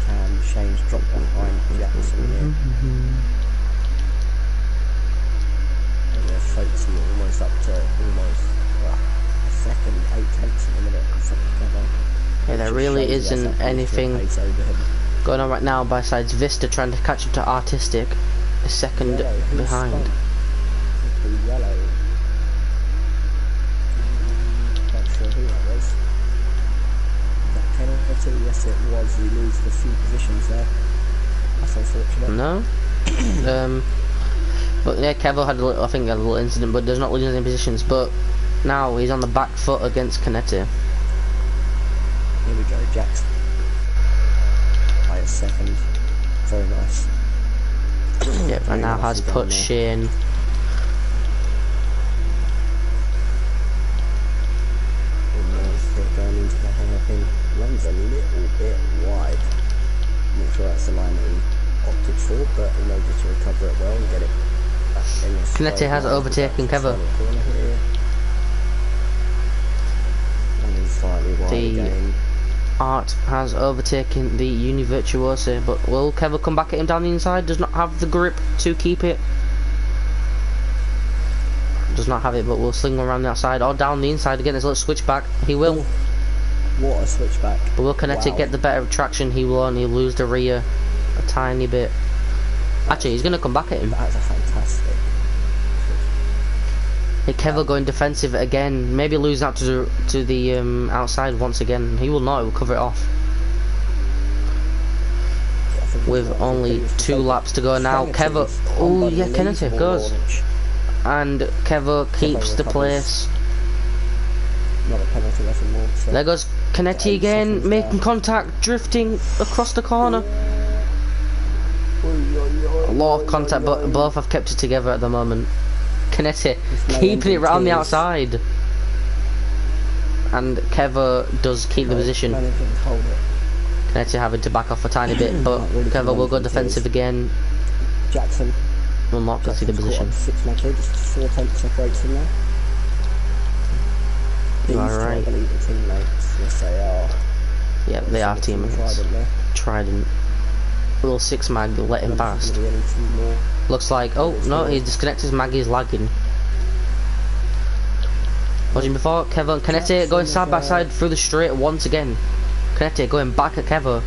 can. Shane's dropped behind Jackson here. And there's Folksy almost up to almost a second, 8 tenths in a minute. Yeah, there really isn't anything going on right now besides Vista trying to catch up to Artistic, a second behind. Yellow. Not sure who that was. That penalty, yes it was. We lose a few positions there. That's unfortunate. No. But yeah, Kevo had a little, I think, had a little incident, but does not lose any positions. But now he's on the back foot against Canetti. Here we go, Jackson. By a second. Very nice. Yep, and now has put Shane. Going into the hairpin. Runs a little bit wide. I'm not sure that's the line that he opted for, but he knows to recover it well and get it back in the Canetti has overtaken Kevo. And he's slightly wide again. Art has overtaken the Univirtuoso, but will Kevo come back at him down the inside? Does not have the grip to keep it. Does not have it, but will sling around the outside or down the inside again. There's a little switchback. He will. What a switchback. But will Canetti get the better traction? He will only lose the rear a tiny bit. Actually, he's going to come back at him. That's a fantastic. Hey, Kevo going defensive again. Maybe losing out to the outside once again. He will not. He will cover it off. With only 2 laps to go now. Kevo. Oh yeah, Canetti goes. And Kevo keeps the place. There goes Canetti again, making contact, drifting across the corner. A lot of contact, but both have kept it together at the moment. Canetti keeping it round the outside. And Kevo does keep the position. Canetti having to back off a tiny bit, but Kevo will go defensive again. Jackson will not concede the position. 6 meters, just 4 tenths separates from there. You are right. I believe the teammates, yes they are. Yep, they are teammates. Trident. Little 6 mag let him past. Looks like, oh no, he disconnected his mag, he's lagging. Watching before, Kevo and Canetti going side by side through the straight once again. Canetti going back at Kevo.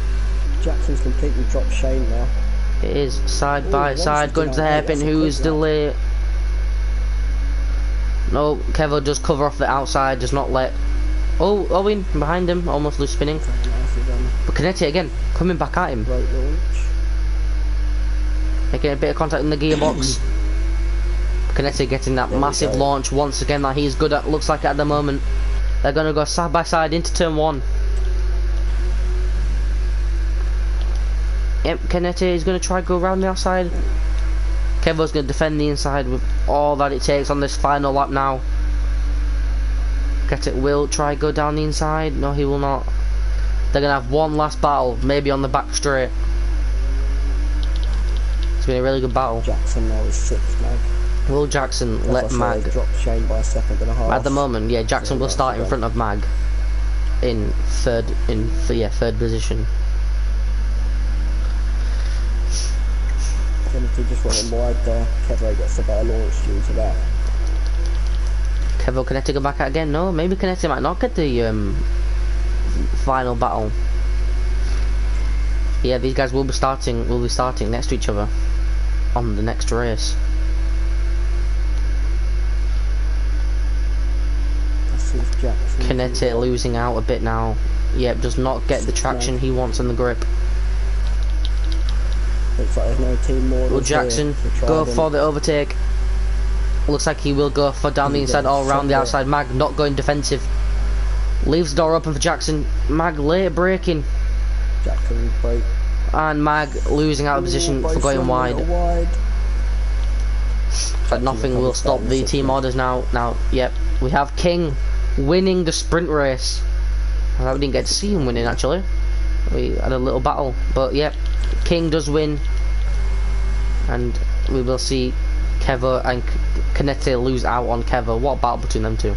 Jackson's completely dropped Shane now. It is side by side, going to the hairpin, who is delayed. No, Kevo does cover off the outside, does not let. Oh, Owen behind him, almost loose spinning. But Canetti again, coming back at him. Making a bit of contact in the gearbox. Canetti getting that massive launch once again that he's good at, looks like at the moment. They're going to go side by side into turn 1. Yep, Canete is going to try to go around the outside. Kevo's going to defend the inside with all that it takes on this final lap now. Canete will try to go down the inside. No, he will not. They're going to have one last battle, maybe on the back straight. It's been a really good battle. Jackson now is 6th, Mag. Will Jackson let Mag drop Shane by a second and a half? At the moment, yeah, Jackson will start in front of Mag in third position. Kennedy just went in wide there. Kevo gets a better launch due to that. Kevo, Canete go back out again? No, maybe Canete might not get the final battle. Yeah, these guys will be starting next to each other on the next race. Canete losing out a bit now. Yep, does not get the traction he wants in the grip. Looks like there's no team more. Will Jackson go for the overtake? Looks like he will go for down the inside or around the outside. Mag not going defensive. Leaves the door open for Jackson. Mag late braking. Jackson brake. And Mag losing out of position for going wide. But nothing will stop the team orders now. Yep, we have King winning the sprint race. Well, we didn't get to see him winning actually. We had a little battle, but yep, King does win, and we will see Kevo and Canete lose out on Kevo. What a battle between them two!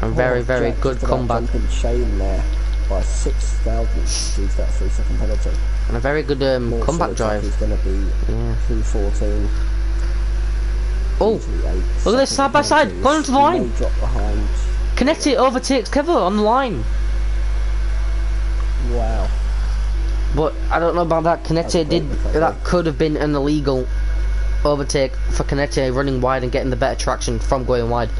And very good comeback. Shane there by 6,000 due to that 3-second penalty. And a very good comeback drive. He's going to be 2:14. Oh, look at this side by side, going to the line. Canete overtakes Kevo on the line. Wow. But I don't know about that. That could have been an illegal overtake for Canete running wide and getting the better traction from going wide.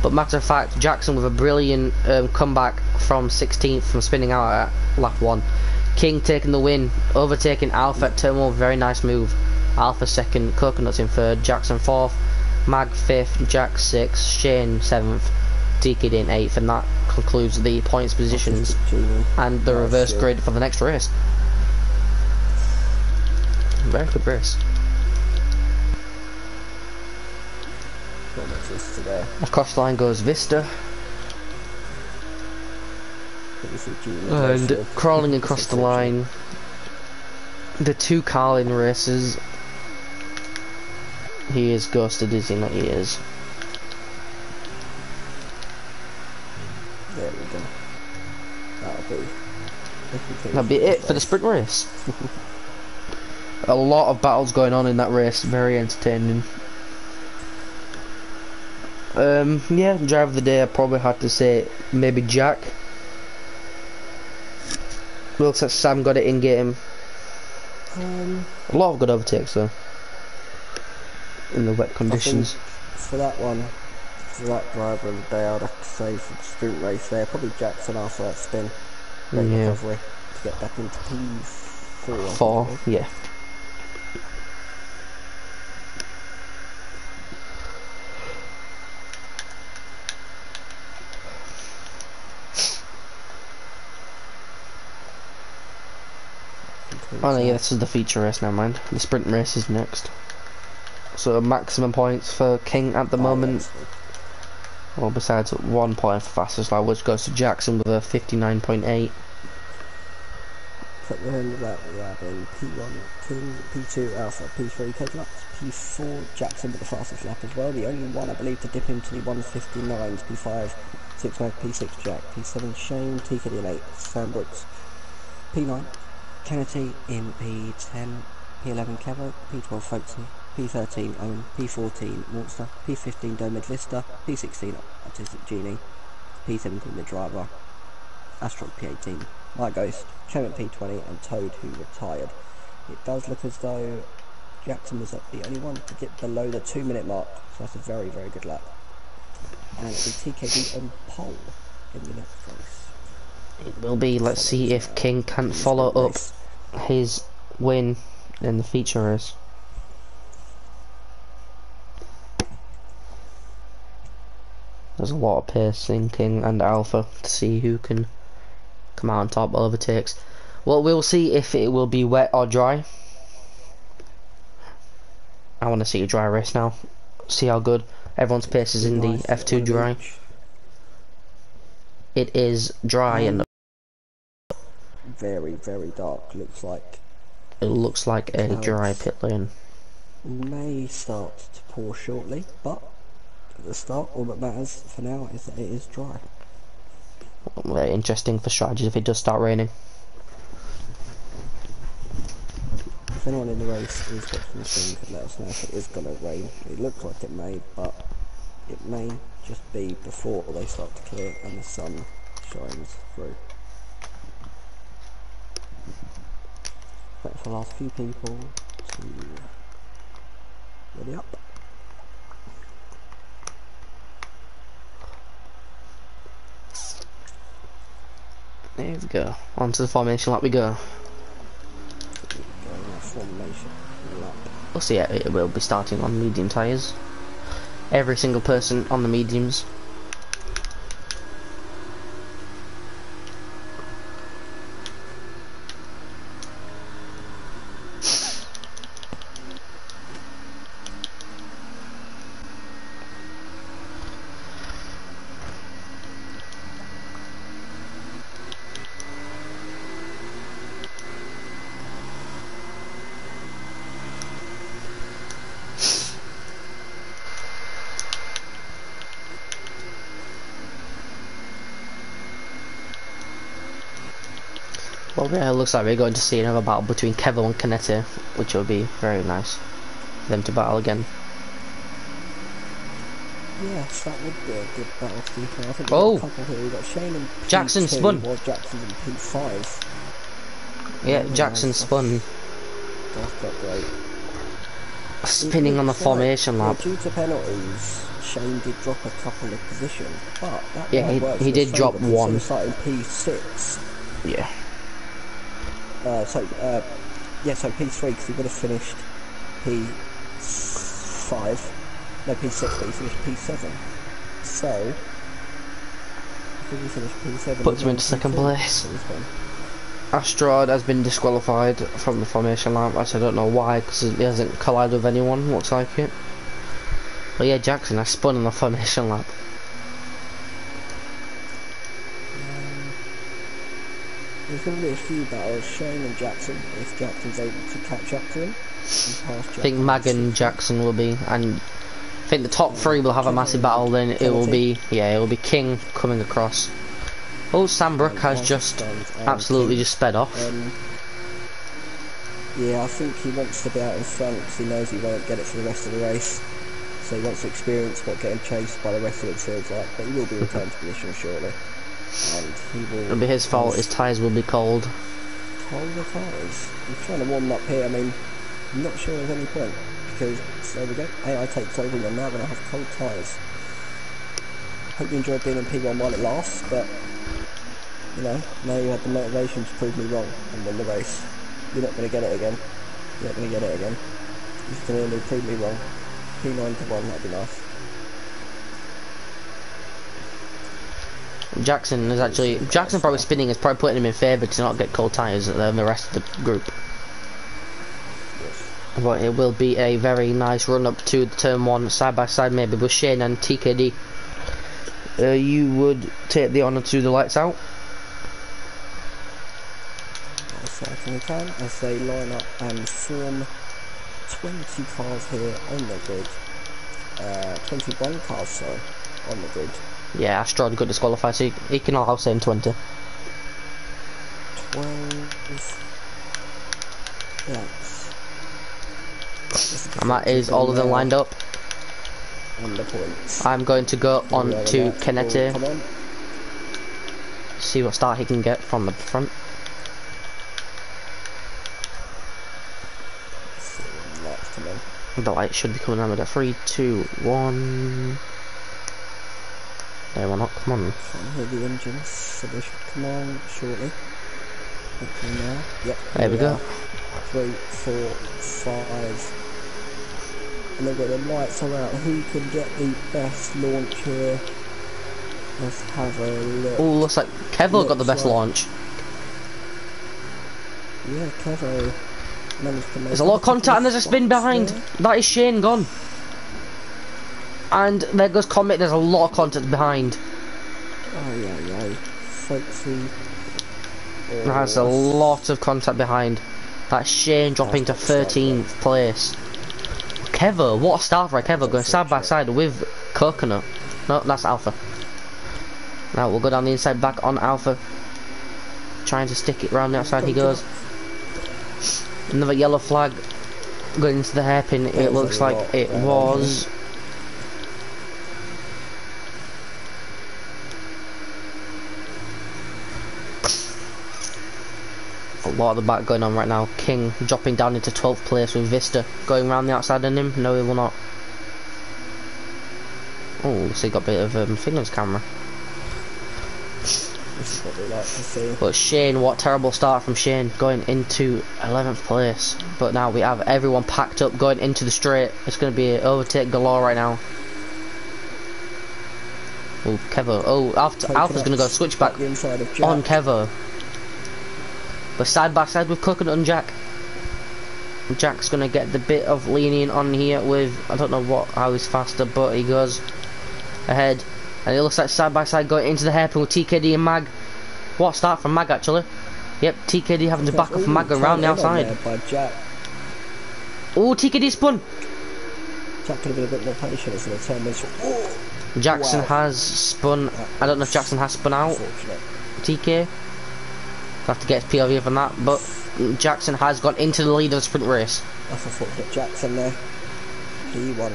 But matter of fact, Jackson with a brilliant comeback from 16th from spinning out at lap 1. King taking the win, overtaking Alpha at turn 1, very nice move. Alpha 2nd, Coconuts in 3rd, Jackson 4th, Mag 5th, Jack 6th, Shane 7th, TKD in 8th, and that concludes the points positions and the reverse grid for the next race. Very good race. Across the line goes Vista. And crawling across the line, the 2 Carlin races. He is ghosted, is he not? He is. There we go. That'll be it for the sprint race. A lot of battles going on in that race, very entertaining. Yeah, driver of the day, I probably had to say maybe Jack. Looks like Sam got it in game. A lot of good overtakes though, in the wet conditions. For that one, for that driver of the day, I'd have to say for the sprint race there, probably Jackson after that spin. Yeah. Recovery to get back into P4. 4, yeah. Oh no, yeah, this is the feature race, never mind. The sprint race is next. So maximum points for King at the moment. Well, besides 1 point for fastest lap, which goes to Jackson with a 59.8. At the end of that, we have in P1 King, P2 Alpha, P3 Coconuts, P4 Jackson with the fastest lap as well. The only one I believe to dip into the 159s, P5 6 Mag, P6 Jack, P7 Shane, TKD in 8 Sam Brooks, P9 Kennedy in P10, P11 Kevo, P12 Folksy, P13 Owen, P14 Monster, P15 Domid Vista, P16 Artistic Genie, P17 The Driver, Astrog P18, My Ghost, Clement P20 and Toad who retired. It does look as though Jackson was the only one to dip below the 2-minute mark, so that's a very good lap. And it'll be TKD on pole in the next race. It will be. Let's see if King can follow up his win in the feature race. There's a lot of pace in King and Alpha to see who can come out on top overtakes. Well, we'll see if it will be wet or dry. I want to see a dry race now. See how good everyone's pace is in the Nice, F2 one of dry. each. It is dry and Very, very dark. Looks like it looks like a dry clouds pit lane. may start to pour shortly, but at the start, all that matters for now is that it is dry. Very interesting for strategies if it does start raining. If anyone in the race is watching this thing, could let us know if it is going to rain. It looks like it may, but it may just be before they start to clear and the sun shines through. Wait for the last few people to ready up. There we go. Onto the formation lap we go. Going formation lap. We'll see, it will be starting on medium tyres. Every single person on the mediums. Well, yeah, it looks like we're going to see another battle between Kevin and Canetti, which will be very nice for them to battle again. Yes, that would be a good battle to be fair. I think we've Oh! got a couple here. We've got Shane in P2 Jackson spun. while Jackson's in P5. Yeah, Jackson spun. That's got great. Spinning on the formation lap. Due to penalties, Shane did drop a couple of positions, but that Yeah, he did drop one. He started in P6. Yeah. So P3 because he would have finished P5. No, P6, but he finished P7. So, I think he finished P7. Puts him into second place. Astrad has been disqualified from the formation lap. I don't know why, because he hasn't collided with anyone, looks like it. But yeah, Jackson has spun on the formation lap. There's going to be a few battles, Shane and Jackson, if Jackson's able to catch up to him. I think Mag and Jackson will be, and I think the top three will have a massive battle. Then it will be, it will be King coming across. Oh, Sam Brook has just absolutely just sped off. Yeah, I think he wants to be out in front because he knows he won't get it for the rest of the race. So he wants to experience what getting chased by the rest of it feels like. But he will be returned to position shortly. And he will... It'll be his fault, his tyres will be cold. Colder tyres? He's trying to warm up here, I mean, I'm not sure there's any point. Because, there we go, AI takes over and you're now going to have cold tyres. Hope you enjoyed being in P1 while it lasts, but, you know, now you had the motivation to prove me wrong and win the race. You're not going to get it again. You're not going to get it again. You're going to prove me wrong. P9 to 1, that'd be nice. Jackson probably spinning is probably putting him in favour to not get cold tyres than the rest of the group. Yes. But it will be a very nice run up to the turn 1 side by side, maybe with Shane and TKD. You would take the honour to do the lights out? I certainly can, as they line up and form 20 cars here on the grid. 21 cars, sorry, on the grid. Yeah, Astrad got disqualified, so he can allow same 20. 12. Yes. And that is all of them lined up. And the points. I'm going to go on to Canetti. See what start he can get from the front. The light should be coming on with a 3, 2, 1. They will not come on. Can't hear the engines, so they should come on shortly. Hopefully now. Yep. There we go. 3, 4, 5. And they've got the lights are out. Who can get the best launch here? Let's have a look. Oh, looks like Kevlar got the best launch. Yeah, Kevo managed to make... There's a lot of contact and there's a spin behind. There. That is Shane gone. And there goes Comet, there's a lot of contact behind. Oh, yeah. Folksy. There's a lot of contact behind. That's Shane dropping to 13th place. Kevo, what a start for Kevo, going side by side with Coconut. No, that's Alpha. Now we'll go down the inside back on Alpha. Trying to stick it round the outside, he goes. Another yellow flag going into the hairpin. It looks like it was... a lot of the back going on right now. King dropping down into 12th place with Vista going around the outside on him. No, he will not. Oh, looks like he got a bit of thing on his camera. This is what we like to see. But Shane, what terrible start from Shane, going into 11th place. But now we have everyone packed up going into the straight. It's going to be an overtake galore right now. Oh, Kevo. Oh, Alpha's going to go switchback on Kevo. But side by side with Coconut and Jack. Jack's going to get the bit of lenient on here with, I don't know how he's faster, but he goes ahead. And it looks like side by side going into the hairpin with TKD and Mag. What a start from Mag actually. Yep, TKD having to back off Mag around the outside. Oh, TKD spun. Jack could have been a bit more patient as the turn was. Jackson has spun. I don't know if Jackson has spun out. TK. Have to get his POV from that, but Jackson has got into the lead of the sprint race. That's unfortunate. Jackson there. He won.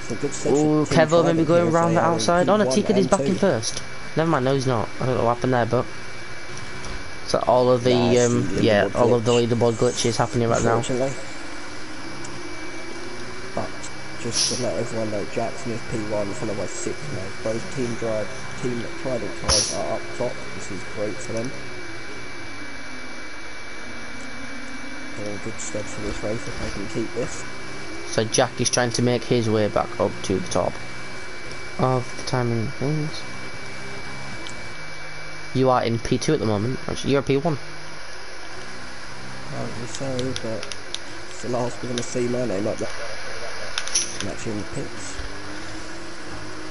Oh, Kevo maybe going around the outside. Oh no, TKD's back in first. Never mind, no he's not. I don't know what happened there, but so all of the all of the leaderboard glitches happening right now. But just to let everyone know, Jackson is P1 followed by 6 now. Both team Trident cars are up top. This is great for them. They're in good stead for this race if they can keep this. So Jack is trying to make his way back up to the top of the timing things. You are in P2 at the moment. Actually, you're P1. Apparently so, but it's the last we're going to see my name like that. I'm actually in the pits.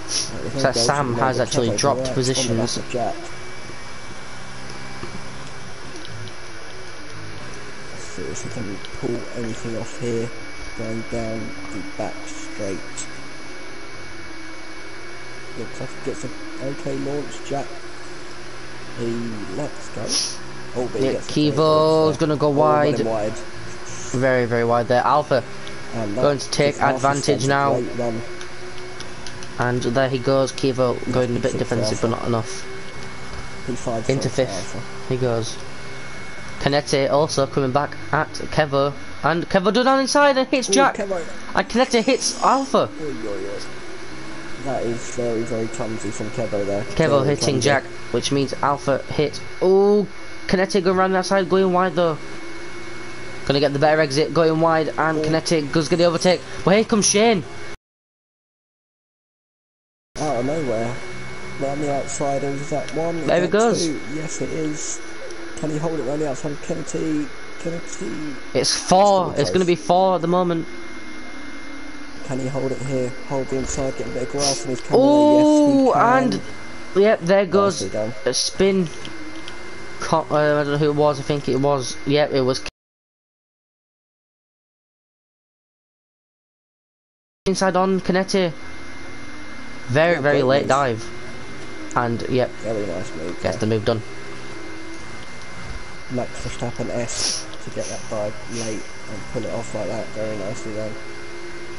So Sam has actually dropped positions. Jack. Let's see if we can pull anything off here. Going down the back straight. Looks like he gets an okay launch, Jack. Let's go. Oh, but yeah, Kevo's going to go wide. Very, very wide there. Alpha going to take advantage now. And there he goes. Kevo going a bit defensive, but not enough. Into 5th. He goes. Canete also coming back at Kevo. And Kevo does down inside and hits Jack. And Canete hits Alpha. That is very, very clumsy from Kevo there. Kevo very hitting clumsy. Jack, which means Alpha hits. Oh, Canete going around the outside, going wide though. Gonna get the better exit, going wide, and Canete goes get the overtake. But here comes Shane. Out of nowhere. Round the outside, is that one? There he goes. Two? Yes, it is. Can he hold it round the outside? Kennedy. It's 4. It's going to be 4 at the moment. Can he hold it here? Hold the inside, get a bit of grass on his camera. Oh, yes, and yep, there goes a spin. I don't know who it was. I think it was. Yep, it was. Inside on Canete. Very, very late dive. And yep, very nice move. Gets the move done. Max Verstappen S to get that dive late and pull it off like that. Very nicely done.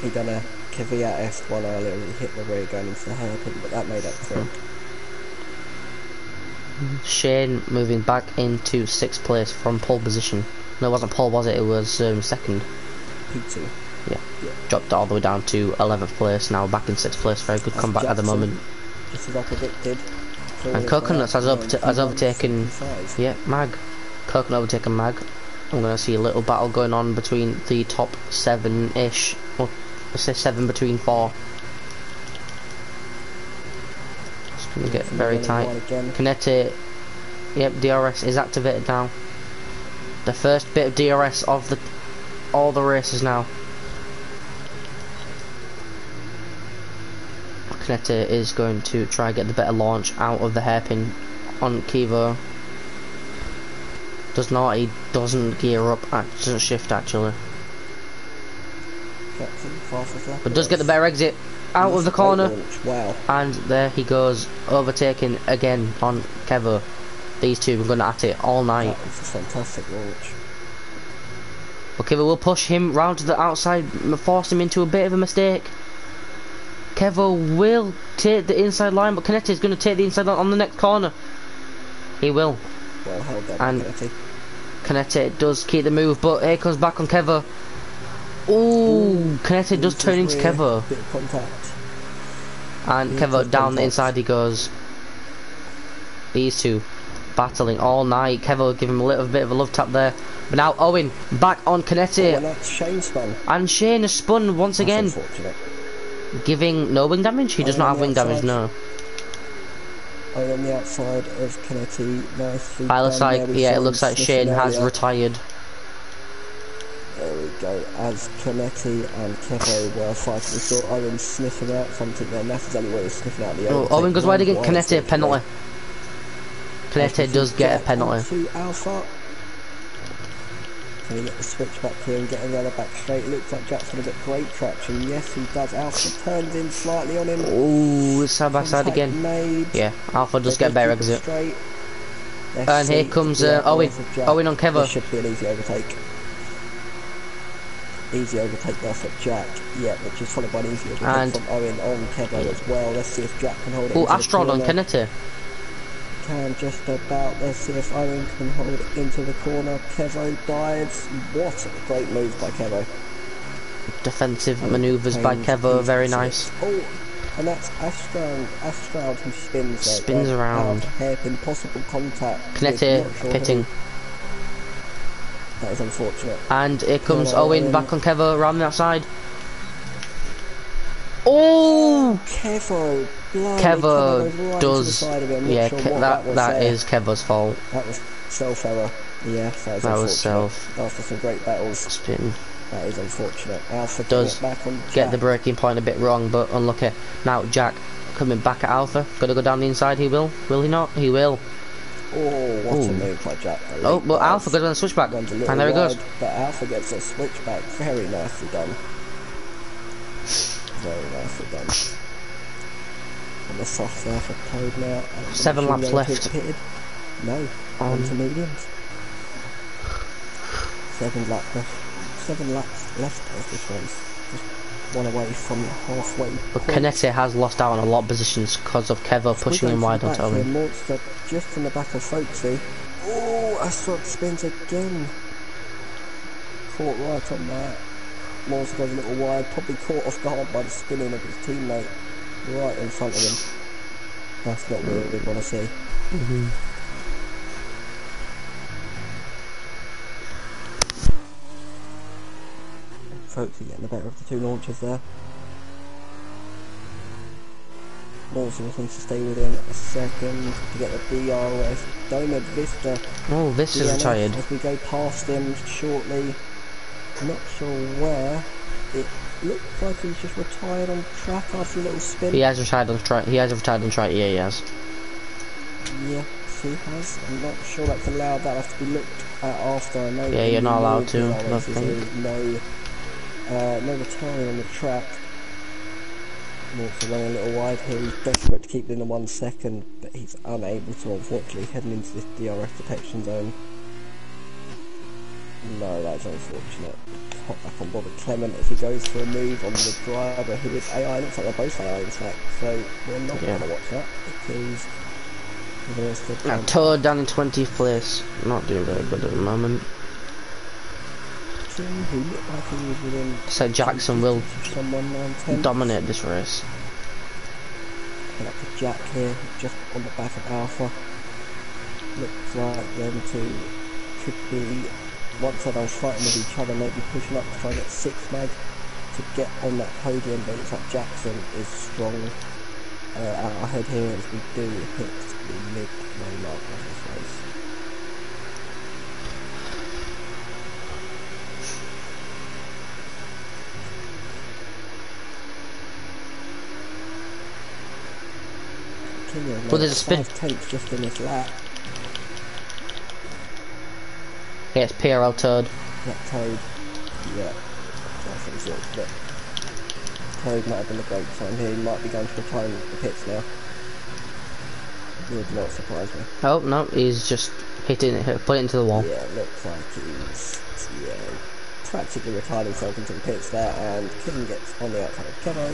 He done a Kvyat F1 earlier and he hit the rear going into the hairpin, but that made up for it. Shane moving back into 6th place from pole position. No, it wasn't pole, was it? It was 2nd. P2. Yeah. Dropped all the way down to 11th place. Now back in 6th place. Very good comeback at the moment. Just as I predicted. And Coconuts has overtaken. Yeah, Mag. Coconut overtaken Mag. I'm going to see a little battle going on between the top 7-ish. Well, let's say 7 between 4. It's going to get very tight. Canete Yep, DRS is activated now. The first bit of DRS of all the races now. Canete is going to try and get the better launch out of the hairpin on Kivo. Does not, he doesn't gear up, doesn't shift actually. But does get the better exit out of the corner. Wow. And there he goes, overtaking again on Kevo. These two are going at it all night. That was a fantastic launch. But Kevo will push him round to the outside, force him into a bit of a mistake. Kevo will take the inside line, but Canete is going to take the inside line on the next corner. He will. Well held there, and Canete does keep the move, but here comes back on Kevo. Ooh, Canete does turn into Kevo. Bit of contact. And Kevo down the inside he goes. These two battling all night. Kevo give him a little bit of a love tap there. But now Owen back on Canete. Oh, and that's Shane spun. And Shane has spun once again. Unfortunate. Giving no wing damage? He does not have wing damage, no. Oh, on the outside of Canete, nicely. It looks like, yeah, it looks like Shane has retired. There we go. As Canete and Kevo were fighting, we saw Owen sniffing out something there, and that's the only way he's sniffing out the overtake. Owen goes wide again. Canete, penalty. Canete does get a penalty. To Alpha. Can he get the switch back here and get another back straight? It looks like Jack's going to get great traction. Yes, he does. Alpha turns in slightly on him. Ooh, it's side by side again. Made. Yeah, Alpha does get a better exit. And here comes Owen. Owen on Kevo. This should be an easy overtake. Easy overtake there for Jack. Yeah, which is followed by an easy overtake from Owen on Kevo as well. Let's see if Jack can hold it. Oh, Astral on Canete. Can just about. Let's see if Owen can hold it into the corner. Kevo dives. What a great move by Kevo. Defensive manoeuvres by Kevo, very nice. Oh, and that's Astral who spins there. Spins around. Hairpin, possible contact. Canete pitting. That is unfortunate. And here comes Owen back on Kevo around the outside. Oh! Kevo. Kevo does. Yeah, that is Kevo's fault. That was self error. Yeah, that was self. After some great battles. Spin. That is unfortunate. Alpha does back on get the braking point a bit wrong, but unlucky. Now Jack coming back at Alpha. Gonna go down the inside. He will. Will he not? He will. Oh, what a move by Jack. Oh, but Alpha goes on the switchback. And there he goes. But Alpha gets a switchback. Very nicely done. Very nicely done. And the soft there for Toad now. 7 laps left. No, on to mediums. 7 laps left. 7 laps left of this race. Just one away from the halfway point. But Canete has lost out on a lot of positions because of Kevo pushing him wide onto Owen. Monster just in the back of Folksy. Oh, Astro spins again. Caught right on that. Monster goes a little wide, probably caught off guard by the spinning of his teammate right in front of him. That's not what we want to see. Folks are getting the better of the two launches there. Monster just needs to stay within a second to get the DRS. Donut Vista. Oh, Vista's retired. As we go past him shortly. Not sure where. It looks like he's just retired on track after a little spin. He has retired on track. He has retired on track. Yeah, he has. Yes, he has. I'm not sure that's allowed. That'll have to be looked at after. I know. Yeah, you're not allowed to. No retiring on the track. Also running a little wide here. He's desperate to keep it in the 1 second, but he's unable to, unfortunately, heading into this DRS detection zone. No, that's unfortunate. Hop back on Robert Clement as he goes for a move on the driver who is AI. Looks like they're both AI in fact, so we're not going to watch that because Toad down in 20th place. Not doing very good at the moment. Who looked like he was within. So Jackson will dominate this race. And that's a Jack here, just on the back of Alpha. Looks like them two could be. Once they're both fighting with each other, maybe pushing up to try and get 6 mag to get on that podium, but it's like Jackson is strong out ahead here as we do hit the midway mark of this race. King has Well, there's a spin. 5/10 just in this lap. Yeah, it's PRL turd. That Toad, yeah, I think so, but Toad might have been a great time here. He might be going to retire the pits now. Would not surprise me. Oh no, he's just hitting it, put it into the wall. Yeah, looks like he's practically retired himself into the pits there, and King gets on the outside of Kevo,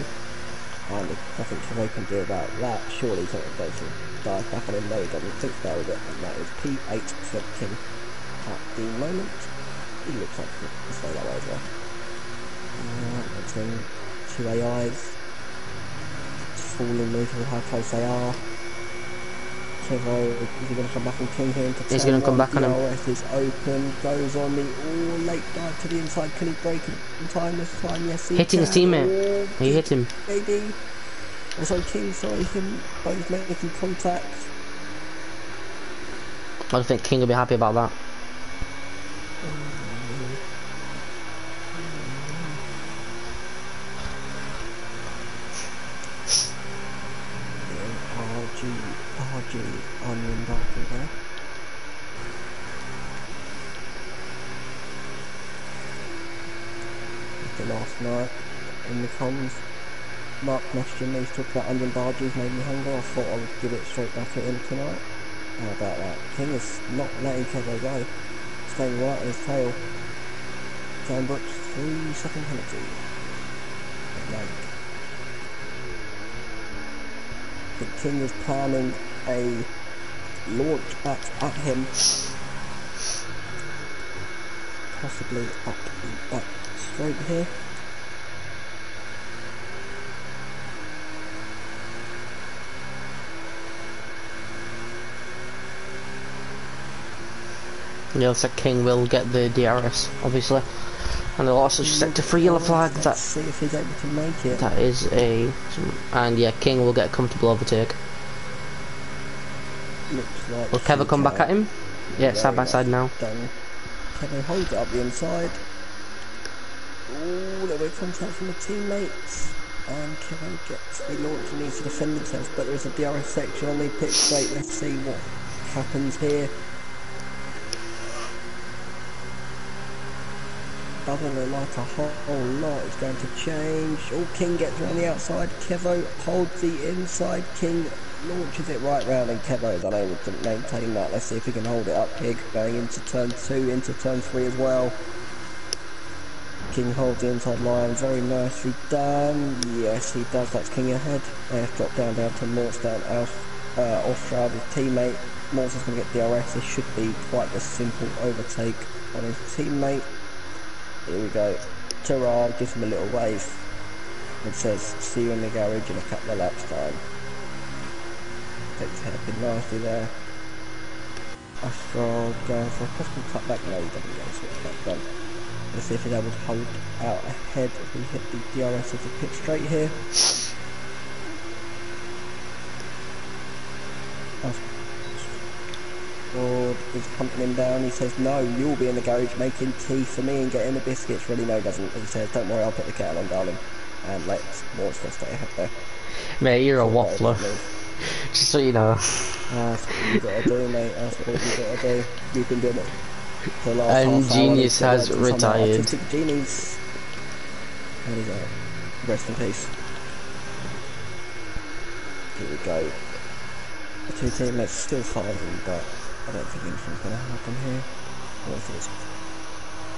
and if nothing Kevo can do about that, surely he's not going to dive back on him. No, he doesn't think about it, and that is P8 for King at the moment. He looks like he'll stay that way as well. Between two AIs, it's falling little how close they are. Kevo, is he going to come back on King here into He's going to come back on him. DRS is open, goes on the late dive to the inside. Can he break it in time this time? Yes, he Hitting can. his teammate. He hit him. Maybe. Also, King, sorry, him both making contact. I don't think King will be happy about that. RG onion doctor there. The last night in the comms, Mark messaging me, he's talking about onion barges made me hungry. I thought I would give it straight back at him tonight. How about that? King is not letting Kevo go, staying right on his tail. Janbrooks 3-second penalty. The King is planning a launch back at him, possibly up the back straight here. Yeah, looks like King will get the DRS, obviously. And they'll also set to free yellow flag. Let's see if he's able to make it. That is a... And yeah, King will get a comfortable overtake. Looks like Will Kevo come back at him? Yeah, side by side now. Done. Kevo holds it up the inside. Ooh, little bit of contact from the teammates. And Kevo gets the launch and needs to defend themselves, but there is a DRS section on the pit straight. Let's see what happens here. Doesn't look like a whole lot is going to change. Oh, King gets around the outside. Kevo holds the inside. King launches it right round, and Kevo is unable to maintain that. Let's see if he can hold it up here, going into turn 2, into turn 3 as well. King holds the inside line, very nicely done. Yes, he does. That's King ahead. They have dropped down to Morse down off Shroud, his teammate. Morse is going to get DRS. This should be quite a simple overtake on his teammate. Here we go. Terral gives him a little wave and says, see you in the garage in a couple of laps time. Takes his head up in nicely there. Astral going for a possible cutback. No, he doesn't go for a cutback. Let's see if he's able to hold out ahead if we hit the DRS of the pit straight here. Ford is hunting him down. He says, no, you'll be in the garage making tea for me and getting the biscuits. Really, no, he doesn't. He says, don't worry, I'll put the kettle on, darling. And let's stay ahead there. Mate, you're a waffler. Just so you know. That's what you gotta do, mate. That's what you gotta do. You've been doing it for the last And half Genius hour. has retired. Genius. How is that? Rest in peace. Here we go. The two teammates still fighting, but I don't think anything's going to happen here. I don't think it's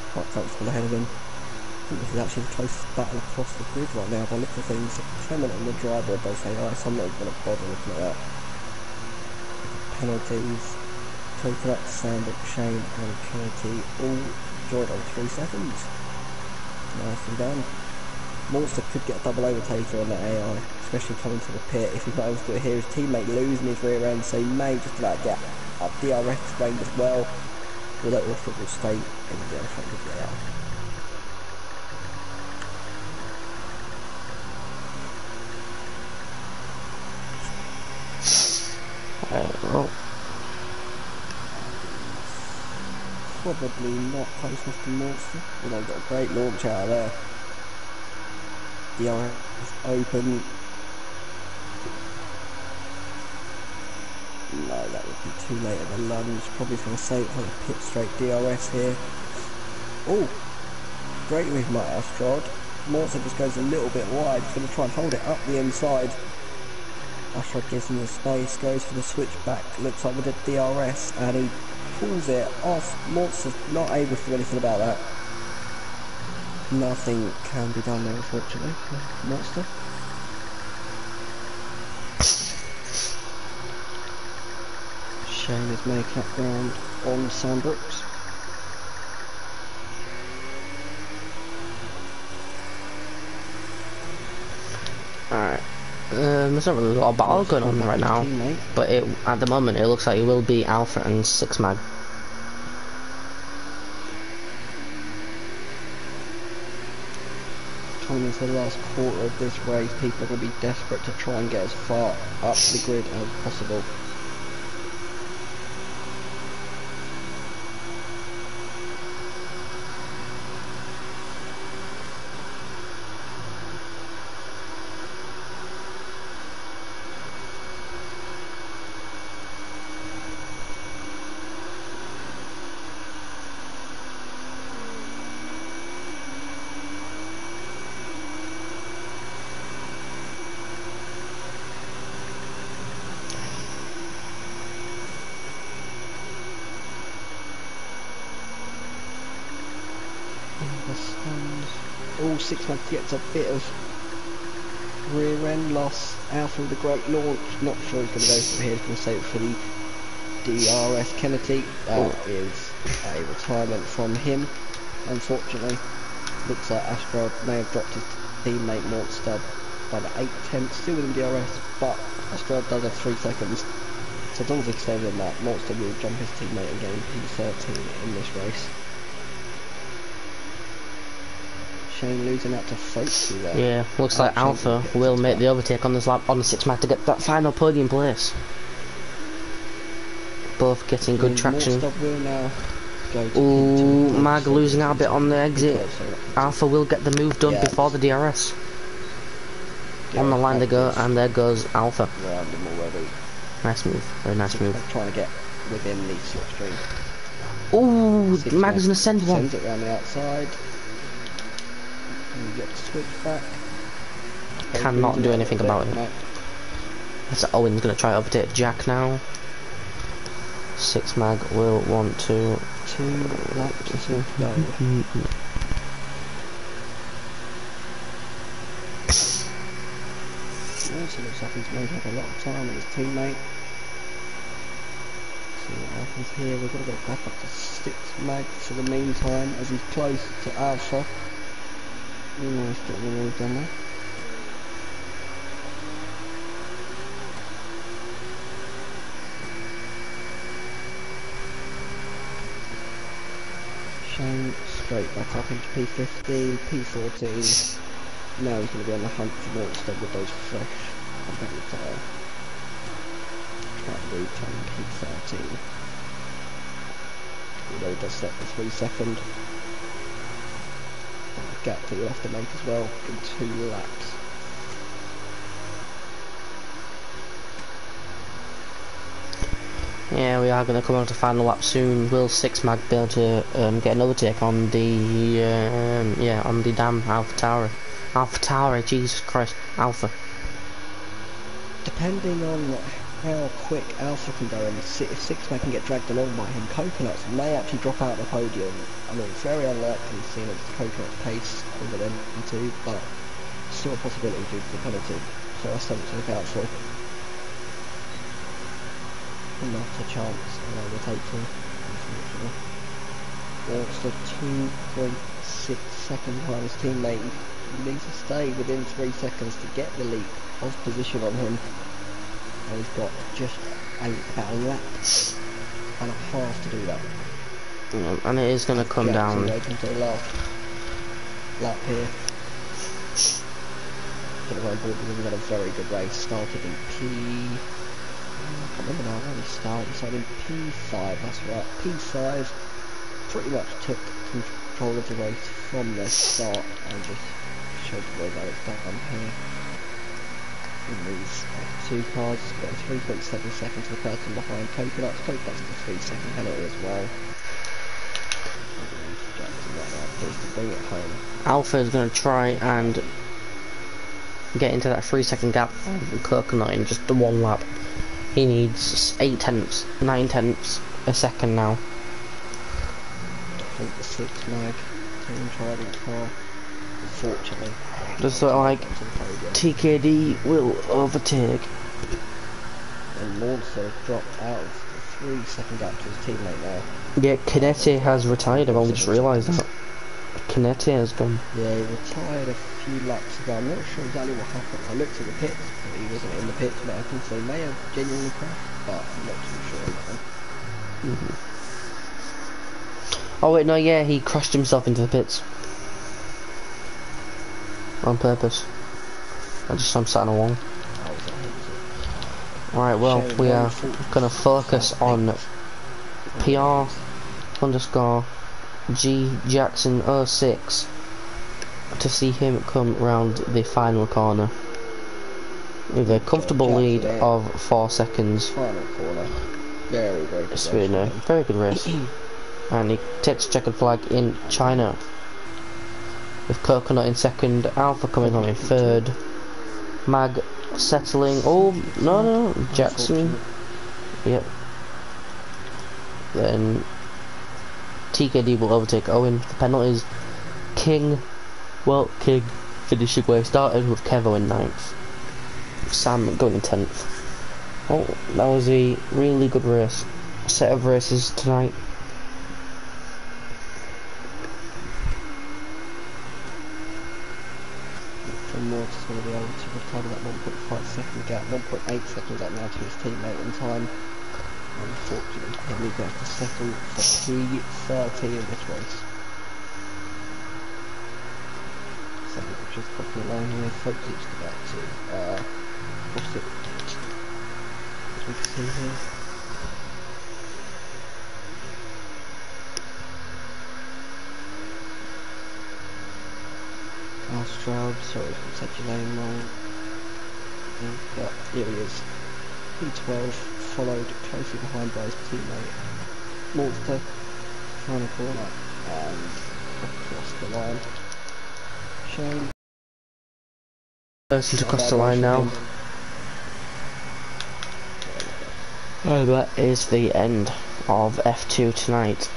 quite comfortable ahead of them. I think this is actually the closest battle across the grid right now. If I look at things, Clement and the driver are both AI, so I'm not going to bother looking at that. Penalties. Coconut, Sandbrook, Shane and Kennedy all joined on 3 seconds. Nicely done. Monster could get a double overtaker on that AI, especially coming to the pit. If he's not able to do it here, his teammate losing his rear end, so he may just about get up DRS range as well. Although also will stay in the DRS range of the AI. well, probably not close enough to Monster, although got a great launch out of there. The RF open. No, that would be too late at the lunge. Probably going to say it on a pit straight DRS here. Oh, great move by Astrod. Monster just goes a little bit wide. He's going to try and hold it up the inside. Astrod gives him the space, goes for the switchback. Looks like with the DRS, and he pulls it off. Monster's not able to do anything about that. Nothing can be done there, unfortunately, for Monster. Shane is making up ground on Sandbrooks. alright. There's not really a lot of battle going on right now, but at the moment it looks like it will be Alpha and 6 Mag. Coming into the last quarter of this race, people are going to be desperate to try and get as far up the grid as possible. All 6 Mag gets a bit of rear end loss. Alpha with a great launch. Not sure he's going to go from here. He's going to save it for the DRS Kennedy. That is a retirement from him, unfortunately. Looks like Astrod may have dropped his teammate Monster by the 8/10, still within DRS, but Astrod does have 3 seconds. So as long as he stays within that, Monster will jump his teammate and gain P13 in this race. Shane losing out to Folksy there. Yeah, looks like Alpha will make the overtake on this lap on the 6 Mag to get that final podium place. Both getting good traction. Will now go to ooh, Mag losing out a bit on the exit. Alpha will get the move done before the DRS. On the line they go, and there goes Alpha. Around him already. Nice move, very nice move. Trying to get within the slipstream. Ooh, Mag is going to send one. Sends it around the outside. And you get the switch back. Cannot do anything about it. That's Owen's going to try to overtake Jack now. 6 Mag will want to... 2 laps to go. Also looks like he's made up a lot of time with his teammate. See what happens here. We've got to get back up to 6 Mag for the meantime as he's close to Alpha. Nice getting the move done there. Shane straight back up into P15, P14. Now he's going to be on the hunt for Monster with those fresh competitive tyre. Try to return P13. Although he does set the 3 second. Gap that you'll have to make as well in 2 laps. Yeah, we are going to come on to final lap soon. Will 6 Mag be able to get an overtake on the on the damn Alpha Tower? Alpha Tower, Jesus Christ, Alpha. Depending on how quick Alpha can go, and if 6 Mag can get dragged along by him, Coconuts may actually drop out of the podium. I mean, it's very unlikely seeing as Coconut's pace over them two, but still a possibility due to the penalty. So that's something to look out for. Not a chance of overtaking, unfortunately. It's a 2.6 second behind his teammate. He needs to stay within 3 seconds to get the leap of position on him. And he's got just about a lap and a half to do that. And it is going to come down. Open to the last lap here. Get it on board because we've got a very good race. Started in can't remember now where we started. We started in P5, that's right. P5 pretty much took control of the race from the start and just showed the way that it's done here. In these two cars, got a 3.7 seconds to the person behind Coconuts. Coconuts is a 3-second penalty as well. Jackson right now, please to bring it home. Alpha is going to try and get into that 3-second gap of Coconut in just the one lap. He needs 8 tenths, 9 tenths a second now. I think the 6 mag team driving car, unfortunately. Just look like TKD will overtake. And Lawson dropped out of the 3-second gap to his teammate now. Yeah, Canetti has retired, I've only just realised that. Canetti has gone. Yeah, he retired a few laps ago. I'm not sure exactly what happened. I looked at the pits, but he wasn't in the pits, but I think they may have genuinely crashed, but I'm not too sure on that one. Oh wait, no, yeah, he crashed himself into the pits. On purpose. I just I'm sat on a wall. Alright, well, we are gonna focus on PR underscore G Jackson 06 to see him come round the final corner with a comfortable lead of 4 seconds. Final corner. Very good. It's been a very good race. And he takes a checkered flag in China. With Coconut in second, Alpha coming on in third, Mag settling. Oh no, Jackson. Yep. Then TKD will overtake Owen. The penalties. King finishing where he started with Kevo in 9th. Sam going in 10th. Oh, that was a really good race. Set of races tonight. Mortis going to be able to recover that 1.5 second gap, 1.8 second gap now to his teammate in time. Unfortunately, Henry got the second for P13 in this race. So we're just crossing the line here, folks, it's about to cross it, as we can see here. Stroud, sorry if I said your name wrong. But here he is. P12, followed closely behind by his teammate Monster. Final corner and across the line. Shane. Person to cross the line now. And that is the end of F2 tonight.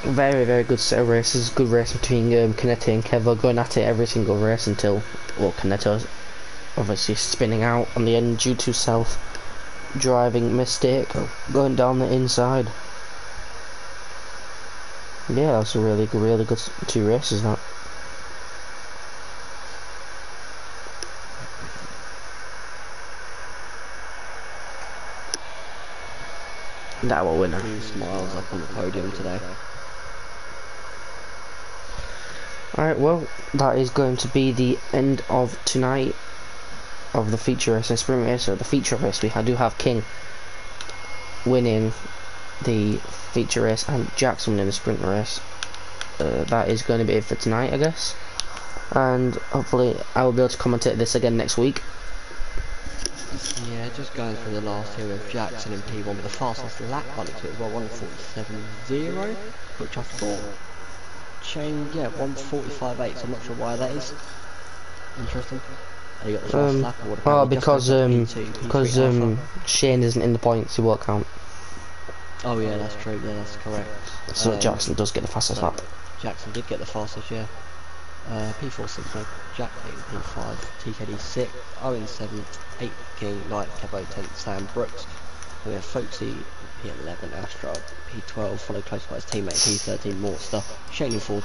Very, very good set of races. Good race between Canetti and Kevo, going at it every single race until, well, Canetto's obviously spinning out on the end due to self-driving mistake, going down the inside. Yeah, that's a really good 2 races, that. That will win. 2 smiles up on the podium today. Alright, well, that is going to be the end of tonight of the feature race and sprint race. So the feature race, we do have King winning the feature race and Jackson winning the sprint race. That is going to be it for tonight, I guess. And hopefully I will be able to commentate this again next week. Yeah, just going through the last here with Jackson in P1 with the fastest lap on it as well, 1:47.0, which I thought changed, yeah, 1:45.8, so I'm not sure why that is. Interesting. And you got the fast lap or well, because Shane isn't in the points, he won't count. Oh yeah, that's true, yeah, that's correct. So Jackson does get the fastest lap. Jackson did get the fastest, yeah. P4 6, no, Jack in P5, TKD 6, Owen 7th, 8 King, 9th, Kevo 10th, Sam Brooks. We have Folksy, P11, Astrad, P12, followed close by his teammate, P13, Monster, Shane in 4th.